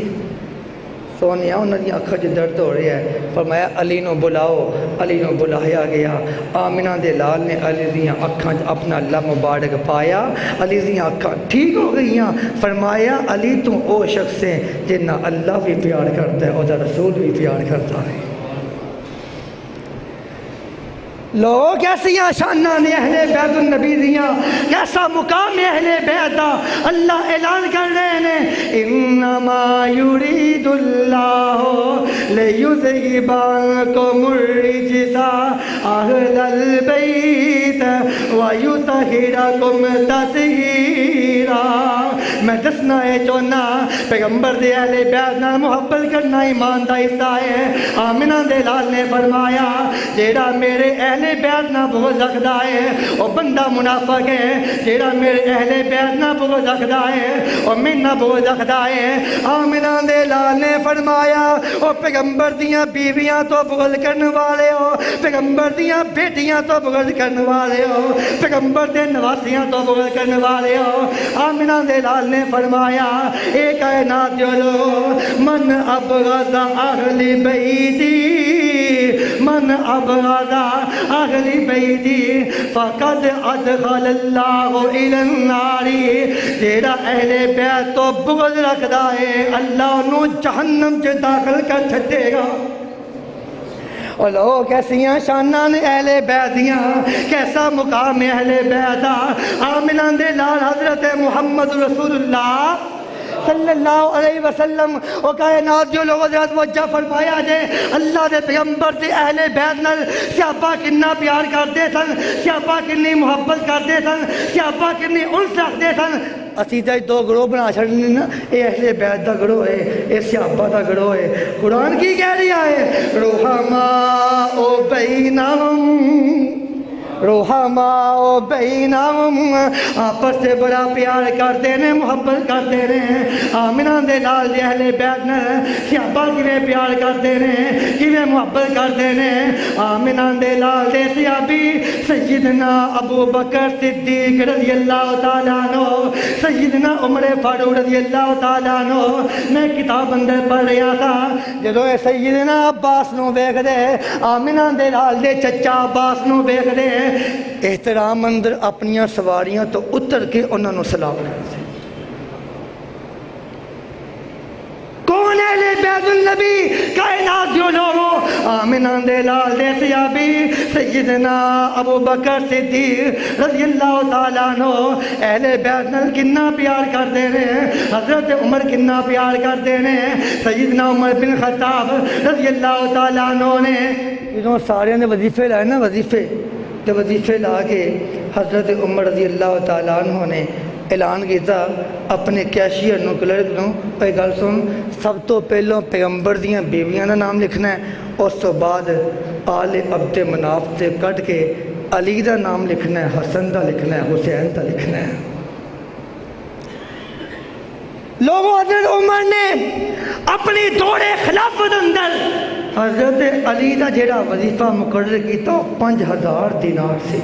سونیا انہوں نے اکھاں چ درد ہو رہا ہے، فرمایا علی نو بلاؤ، علی نو بلایا گیا۔ آمنہ دے لال نے علی دیاں اکھاں اپنا اللہ مبارک پایا، علی دیاں اکھاں ٹھیک ہو گئیاں۔ فرمایا علی تو او شخص ہے جنہ اللہ بھی پیار کرتا ہے اور رسول بھی پیار کرتا ہے۔ لوگوں کیسیاں شاناں نے اہل بیت النبی دیاں، کیسا مقام اہل بیت دا۔ اللہ اعلان کر رہے ہیں انما یرید اللہ لیذہب عنکم الرجس اہل البیت ویطہرکم تطہیرا۔ میں دسنا ہے چونا پیغمبر دے اہل بیت نال محبت کرنا ایمان دا حصہ ہے۔ آمنہ دے لال نے فرمایا جیڑا میرے اہل بیت نہ بغض رکھدا ہے وہ بندہ منافق ہے، جیڑا میرے اہل بیت نہ بغض رکھدا ہے اور میں نہ بغض رکھدا ہے۔ آمنہ دے لال نے فرمایا او پیغمبر دیاں بیویاں تو بغض کرنے والے ہو، پیغمبر دیاں بیٹیاں تو بغض کرنے والے ہو، پیغمبر دے نواسیاں تو بغض کرنے والے ہو۔ آمنہ دے لال نے فرمایا اے کائنات جو لوگ من ابغض اہل بیتی، من ابغض اہل بیتی فقد ادخل اللہ الی النار، جیڑا اہل بیت تو بغض رکھدا ہے اللہ انہوں جہنم چ داخل کر چھڈے گا۔ اور لوگ کیسیاں شاناں نے اہل بیت دیاں، کیسا مقام اہل بیت دا۔ آمنہ دے لال حضرت محمد رسول اللہ صلی اللہ علیہ وسلم وہ کائنات جو لوگوں نے توجہ فرمایا جے اللہ دے پیغمبر دے اہل بیت نال صحابہ کتنا پیار کرتے سن، صحابہ کتنی محبت کرتے سن، صحابہ کتنی انس رکھتے سن۔ اسی تو دو گروہ بنا چھڑنے نا، یہ اہل بیت دا گروہ ہے، یہ صحابہ دا گروہ ہے۔ قرآن کی کہہ رہا ہے رحماء بینہم، رحماء بینہم، آپس سے بڑا پیار کرتے ہیں، محبت کرتے ہیں۔ آمنہ دے لال دے اہل بیت نے صحابہ کیویں پیار کرتے ہیں، کیویں محبت کرتے ہیں۔ آمنہ دے لال دے صحابی سیدنا ابو بکر صدیق رضی اللہ تعالیٰ عنہ، سیدنا عمر فاروق رضی اللہ تعالیٰ عنہ۔ میں کتاب اندر پڑھ رہا تھا، جدو سیدنا عباس نو ویکھ دے، آمنہ دے لال دے چچا عباس نو ویکھ دے، احترام اندر اپنی سواریاں تو اتر کے انہوں نے سلام کرتے۔ کون اہل بیت النبی کائنات جو لوگوں، آمنہ دے لال دے صحابی سیدنا ابو بکر صدیق رضی اللہ تعالیٰ عنہ اہل بیت نال کنا پیار کرتے ہیں۔ حضرت عمر کنا پیار کرتے ہیں۔ سیدنا عمر بن خطاب رضی اللہ تعالیٰ عنہ نے انہوں سارے نے وظیفے لائے نا، وظیفے لا کے حضرت عمر رضی اللہ تعالیٰ عنہ نے اعلان کیتا اپنے کیشیئر نو کلرک نو، اے گل سن، سب تو پہلوں پیغمبر دیاں بیویاں دا نام لکھنا ہے، اس تو بعد آل عبد مناف سے کٹ کے علی دا نام لکھنا ہے، حسن دا لکھنا ہے، حسین دا لکھنا ہے۔ لوگوں حضرت عمر نے اپنی دوڑے خلافت اندر حضرت علی دا جیڑا وظیفہ مقرر کیتا 5000 دینار سے،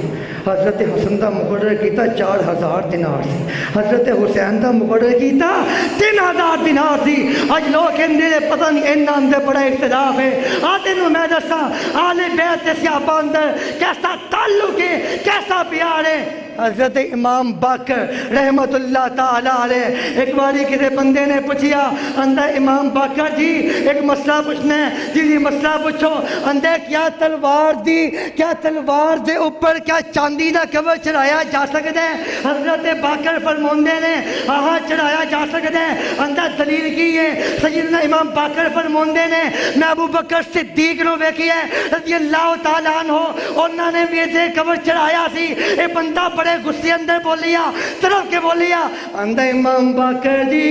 حضرت حسن دا مقرر کیتا 4000 دینار سے، حضرت حسین دا مقرر کیتا 3000 دینار سی۔ آج لوگ کہندے نے پتہ نہیں انہاں اندر بڑا اختلاف ہے۔ آتے نو میں دساں آل بیت تے صحابہ اندر کیسا تعلق ہے، کیسا پیار ہے۔ حضرت امام باقر رحمت اللہ تعالیٰ علیہ ایک باری کسی بندے نے پوچھیا، اندر امام باقر جی ایک مسئلہ پوچھنا ہے، جی مسئلہ پوچھو۔ اندر کیا تلوار دے اوپر کیا چاندی دا کور چڑھایا جا سکتا ہے؟ حضرت باقر فرماندے نے ہاں چڑھایا جا سکتا ہے۔ اندر دلیل کی ہے؟ سیدنا امام باقر فرماندے نے میں ابو بکر صدیق نو ویکھیا ہے رضی اللہ تعالیٰ عنہ، انہوں نے بھی ایسے کور چڑھایا سی۔ اے بندہ بڑے غصے اندر بولیا، طرف کے بولیا، اندر امام باقر جی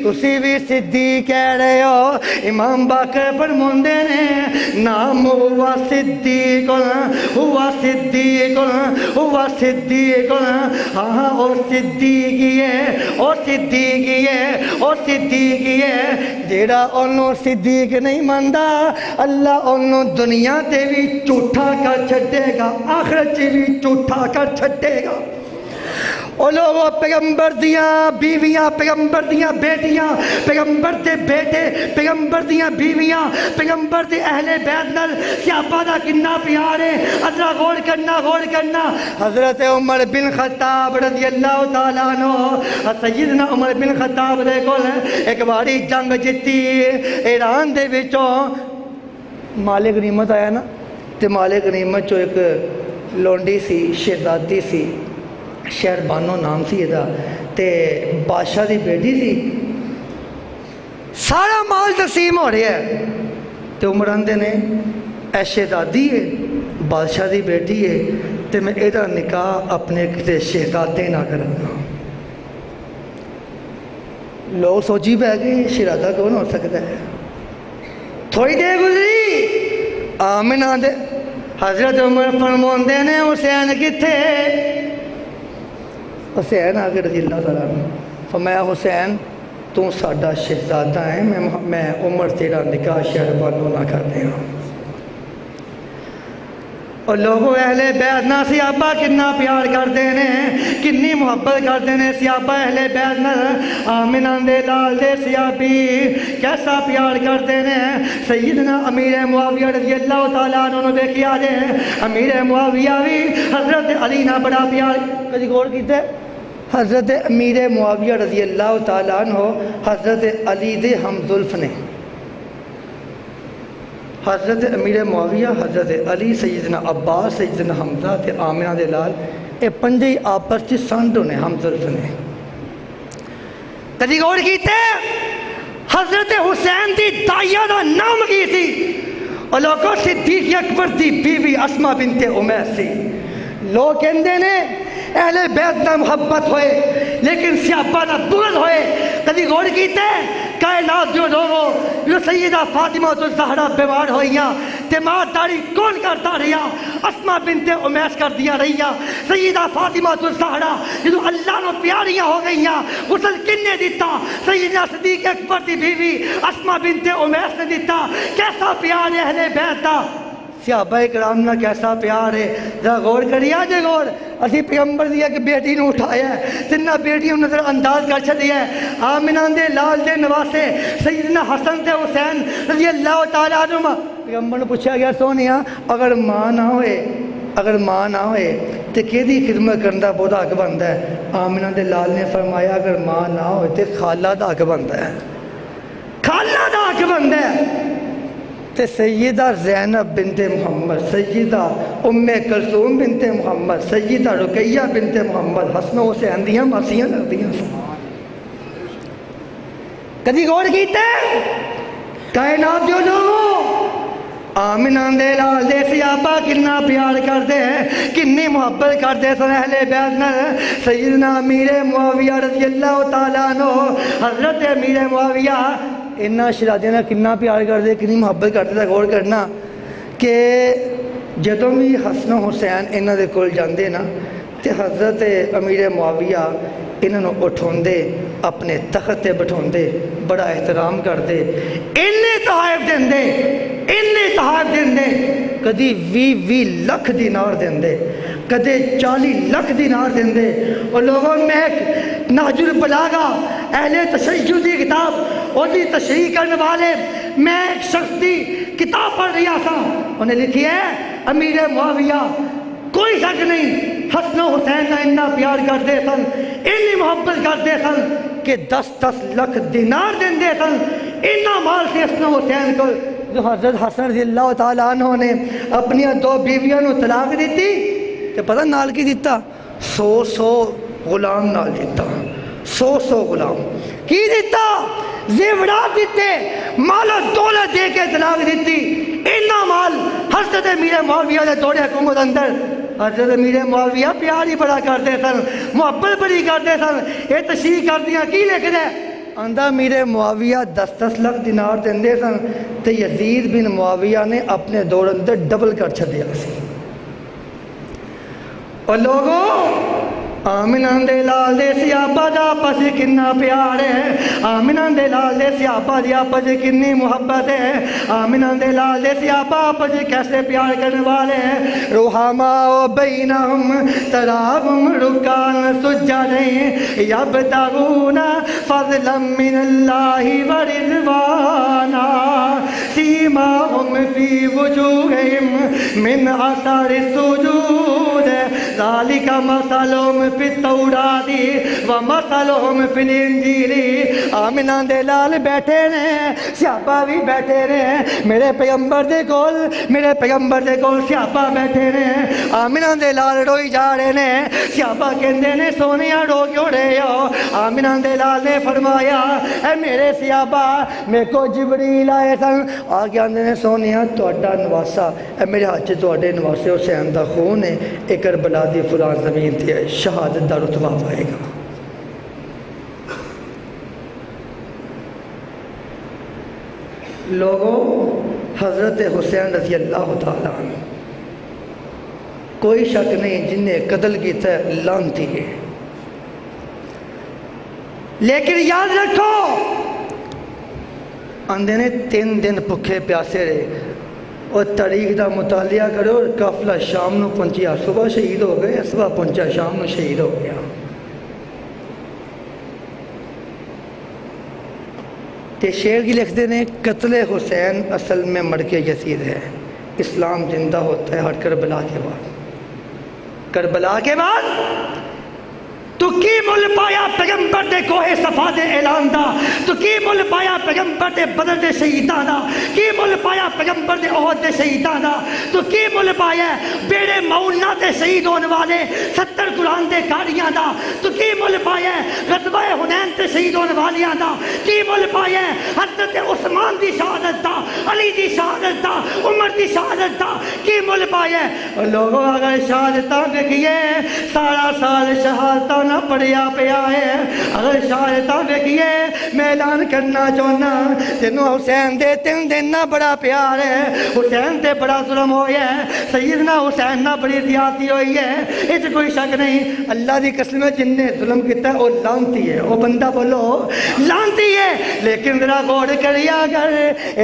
تسی بھی صدیق کہہ رہے ہو؟ امام باقر فرماندے نے نام ہوا صدیق، ہوا صدیق، ہوا صدیق، ہاں اور صدیقی ہے، اور صدیقی ہے، اور صدیقی ہے۔ جیڑا انہوں صدیق نہیں ماندا اللہ انہوں دنیا تے بھی جھوٹا کر چھڈے گا، آخرت تے بھی جھوٹا کر چھڈے گا۔ اور لوگوں پیغمبر دیاں بیویاں، پیغمبر دیاں بیٹیاں، پیغمبر دے بیٹے، پیغمبر دیاں بیویاں، پیغمبر دے اہل بیت نال صحابہ دا کنا پیار ہے۔ ذرا غور کرنا۔ حضرت عمر بن خطاب رضی اللہ تعالیٰ عنہ، سیدنا عمر بن خطاب دے کول ایک باری جنگ جیتی ایران دے وچوں، مالک غنیمت آیا نا، تے مالک غنیمت چو ایک لونڈی سی، شہزادی سی، شہر بانو نام سی یہ، تے بادشاہ دی بیٹی سی، سارا مال تقسیم ہو رہا ہے، تے عمر آندے نے اے شہزادی ہے، بادشاہ دی بیٹی ہے، تے میں ایدہ نکاح اپنے کسی شہزادے نہ کروں گا۔ لوگ سوچی پہ گئے شہزادہ کون ہو سکتا ہے؟ تھوڑی دیر گزری، آمنہ دے حضرت عمر فرماندے نے حسین کتھے؟ حسین آگے رضی اللہ تعالیٰ عنہ فرمایا حسین تو ساڈا شہزادہ ہے، میں عمر تیرا نکاح شہر بانو نہ کرتے ہیں۔ اور لوگوں اہل بیت نہ صحابہ کتنا پیار کرتے ہیں، کتنی محبت کرتے ہیں صحابہ اہل بیت نہ۔ آمنہ دے لال دے صحابی کیسا پیار کرتے ہیں۔ سیدنا امیر معاویہ رضی اللہ تعالیٰ عنہ نے دیکھیا دے، امیر معاویہ بھی حضرت علی نہ بڑا پیار، کدی غور کیتے؟ حضرت امیر معاویہ رضی اللہ تعالیٰ عنہ حضرت علی دے ہم زلف نے، حضرت امیر معاویہ، حضرت علی، سیدنا عباس، سیدنا حمزہ تے آمنہ دے لال، اے پنجے آپس چ سانڈو نے، ہم زلف نے۔ کدی غور کیتے؟ حضرت حسین دی دائیا دا نام کی تھی؟ اور لوگوں صدیق اکبر دی بیوی اسما بنت امیس سی۔ لوگ کہندے نے اہل بیت نہ محبت ہوئے لیکن صحابہ نہ بغض ہوئے. کدی غور کیتے کائنات جو لوگو جو سیدہ فاطمہ الزہرا بیمار ہوئیاں تے ماں داڑھی کون کرتا رہیا؟ اسماء بنت امیس کر دیا رہیا. سیدہ فاطمہ الزہرا جدو اللہ نو پیاریاں ہو گئیاں غسل کن نے دیتا؟ سیدنا صدیق اکبر دی بیوی اسماء بنت امیس نے دیتا. کیسا پیار ہے اہل بیت دا؟ صحابہ کرام نہ کیسا پیار ہے؟ ذرا غور کریے جے غور. اسی پیغمبر دی ایک بیٹی نو اٹھایا ہے تینا بیٹیوں نظر انداز کر چھڈیا ہے. آمنہ دے لال دے نواسے سیدنا حسن تے حسین رضی اللہ تعالیٰ عنہما. پیغمبر نے پوچھا گیا سونیا اگر ماں نہ ہوئے تے کیدی خدمت کرن دا بہت حق بندا ہے؟ آمنہ دے لال نے فرمایا اگر ماں نہ ہوئے تے خالہ دا حق بندا ہے. خالہ دا حق بندا ہے. تے سیدہ زینب بنت محمد، سیدہ ام کلثوم بنت محمد، سیدہ رقیہ بنت محمد حسن و حسین دیاں ماسیاں لگدیاں. کدی غور کیتے کائنات جو لوگوں آمنہ دے لال دے صحابہ کتنا پیار کرتے ہیں، کتنی محبت کرتے سن اہل بیت نال. سیدنا امیر معاویہ رضی اللہ تعالیٰ عنہ، حضرت امیر معاویہ انہاں شہزادیاں نال کتنا پیار کرتے، کتنی محبت کرتے تھے. غور کرنا کہ جدوں بھی حسن و حسین انہاں دے کول جاندے نا تے حضرت امیر معاویہ انہاں نوں اٹھاندے اپنے تخت تے بٹھاندے، بڑا احترام کرتے. انہیں تحائف دیندے کدی 20 لکھ دینار دیندے، کدے 40 لکھ دینار دیندے. اور لوگوں میں ایک نہج البلاغہ اہل تشیع دی کتاب اور دی تشریح کرنے والے میں ایک شخص دی کتاب پڑھ رہا تھا. انہیں لکھی ہے امیر معاویہ کوئی شک نہیں حسن و حسین کا اتنا پیار کرتے سن، اتنی محبت کرتے سن کہ 10 لکھ دینار دیندے سن. اتنا مال سے حسن و حسین کو جو حضرت حسن رضی اللہ تعالیٰ عنہ نے اپنی 2 بیویاں نو طلاق دیتی تو پتہ نال کی دیتا؟ 100 غلام نال دیتا. 100 غلام کی دیتا؟ زیورات دیتے، مال و دولت دے کے طلاق دیتی. اتنا مال حضرت امیر معاویہ دے دور حکومت اندر. حضرت امیر معاویہ پیار ہی بڑا کرتے سن، محبت بڑی کرتے سن. یہ تشریح کر دیا کی لکھ دے آندہ امیر معاویہ 10 لکھ دینار دیندے سن تے یزید بن معاویہ نے اپنے دور اندر ڈبل کر چھڈیا سی. اور لوگوں آمنہ دے لال دے صحابہ دا آپس کتنا پیار ہے، آمنہ دے لال دے صحابہ دی آپس کتنی محبت ہے، آمنہ دے لال دے صحابہ آپس کیسے پیار کرنے والے ہیں. رحماء بینہم تراہم رکعان سجدین یبتغون فضلا من اللہ ورضوانا سیماہم فی وجوہہم من اثر السجود ذالک مثلہم فی التوراۃ ومثلہم فی الانجیل. آمنہ دے لال بیٹھے نے، صحابہ بھی بیٹھے نے، میرے پیغمبر دے کول صحابہ بیٹھے نے. آمنہ دے لال روئی جا رہے نے، صحابہ کہندے نے سونیا رو کیوں رہے ہو؟ آمنہ دے لال نے فرمایا اے میرے صحابہ میرے کو جبریل آئے سن آ کے آندے نے سونیا تہاڈا نواسا اے میرے ہاتھ تہاڈے نواسے حسین دا خون ہے، اے کربلا دی فلاں زمین تے ہے، شہادت دا رتبہ پائے گا. لوگوں حضرت حسین رضی اللہ تعالیٰ عنہ کوئی شک نہیں جن نے قتل کیتا ہے لعنتی ہے. لیکن یاد رکھو آندے نے 3 دن بھکھے پیاسے رہے اور تاریخ دا مطالعہ کرو. اور قافلہ شام نو پہنچیا، صبح شہید ہو گئے، صبح پہنچا شام نو شہید ہو گیا. تے شعر کی لکھتے ہیں قتل حسین اصل میں مڑکے یزید ہے، اسلام زندہ ہوتا ہے ہر کربلا کے بعد. کربلا کے بعد تو کی مل پایا پیغمبر دے کوہ صفا دے اعلان دا، تو کی مل پایا پیغمبر دے بدر دے شہیداں دا، کی مل پایا پیغمبر دے احد دے شہیداں دا، تو کی مل پایا بیڑے معونہ تے شہید ہونے والے 70 قرآن دے کاریاں دا، تو کی مل پایا غزوہ حنین بیت شہید ہونے والیاں دا کی مل پایا ہے؟ حضرت عثمان دی شہادت دا، علی دی شہادت دا، عمر دی شہادت دا کی مل پایا ہے؟ اور لوگوں اگر شہادتاں دیکھیے سارا سال شہادتاں نہ پڑھیا پیا ہے، اگر شہادتاں دیکھیے میں اعلان کرنا چاہنا تینوں حسین دے 3 دن نہ بڑا پیار ہے، حسین تے بڑا ظلم ہویا ہے، سیدنا حسین نہ بڑی زیادتی ہوئی ہے، اس کوئی شک نہیں۔ اللہ دی قسم ہے جن نے ظلم کیتا ہے وہ لعنتی ہے، وہ بندہ بولو لعنتی ہے۔ لیکن ذرا غور کریا کر،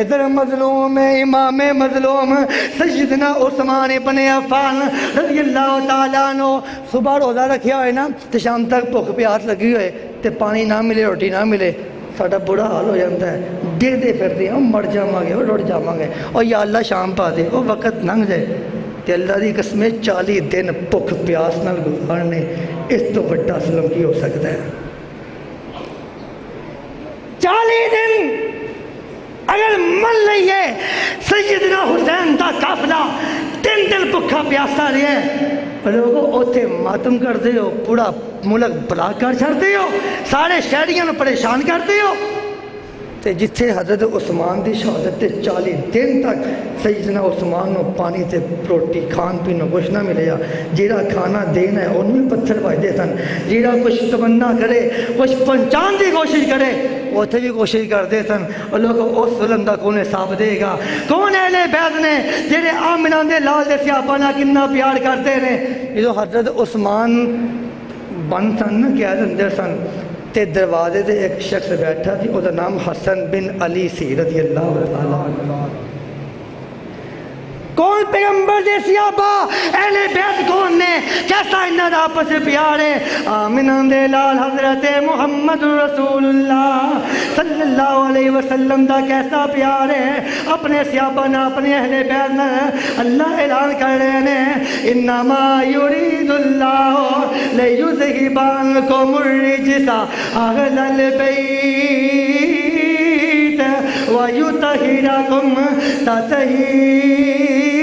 ادھر مظلوم ہے امام مظلوم سیدنا عثمان ابن عفان رضی اللہ تعالیٰ عنہ، صبح روزہ رکھیا ہوئے نا تو شام تک بھوک پیاس لگی ہوئے تے پانی نہ ملے روٹی نہ ملے، ساڈا برا حال ہو جاتا ہے، ڈرتے پھرتے ہیں مر جاواں گے رڑ جاواں گے، اور یا اللہ شام پا دے وہ وقت لنਘ جائے تے اللہ دی قسم 40 دن بھوک پیاس نال گزارنے، اس تو بڑا ظلم کی ہو سکتا ہے؟ 40 دن اگر من لئیے سیدنا حسین دا قافلہ 3 دن بھکھا پیاسا رہے، لوگوں اوتھے ماتم کرتے ہو، پورا ملک بلا کر چھڑتے ہو، سارے شہریوں پریشان کرتے ہو، تے جتھے حضرت عثمان دی شہادت تے 40 دن تک سیدنا عثمان نو پانی تے روٹی کھان پین نو کچھ نہ ملیا، جیڑا کھانا دینا ہے انہوں بھی پتھر بھائی سن، جیڑا کچھ تمنا کرے کچھ پہنچان دی کوشش کرے اوتھے بھی کوشش کرتے سن، اور لوگ اس ظلم دا کون حساب دے گا؟ کون اہل بیت نے جڑے آمنہ دے لال دے صحابہ نال کتنا پیار کرتے نے؟ جو حضرت عثمان بن سن نا قید اندر سن تے دروازے تے ایک شخص بیٹھا تھی، او دا نام حسن بن علی سی رضی اللہ تعالیٰ عنہ۔ کون پیغمبر دے صحابہ اہل بیت کون نے؟ کیسا انہاں دا آپس پیار ہے؟ آمنہ دے لال حضرت محمد رسول اللہ صلی اللہ علیہ وسلم دا کیسا پیار ہے اپنے صحابہ نہ اپنے اہل بیت نہ؟ اللہ اعلان کر رہے ہیں انما یرید اللہ لیذہب عنکم الرجس اہل البیت ویطہرکم تطہیرا۔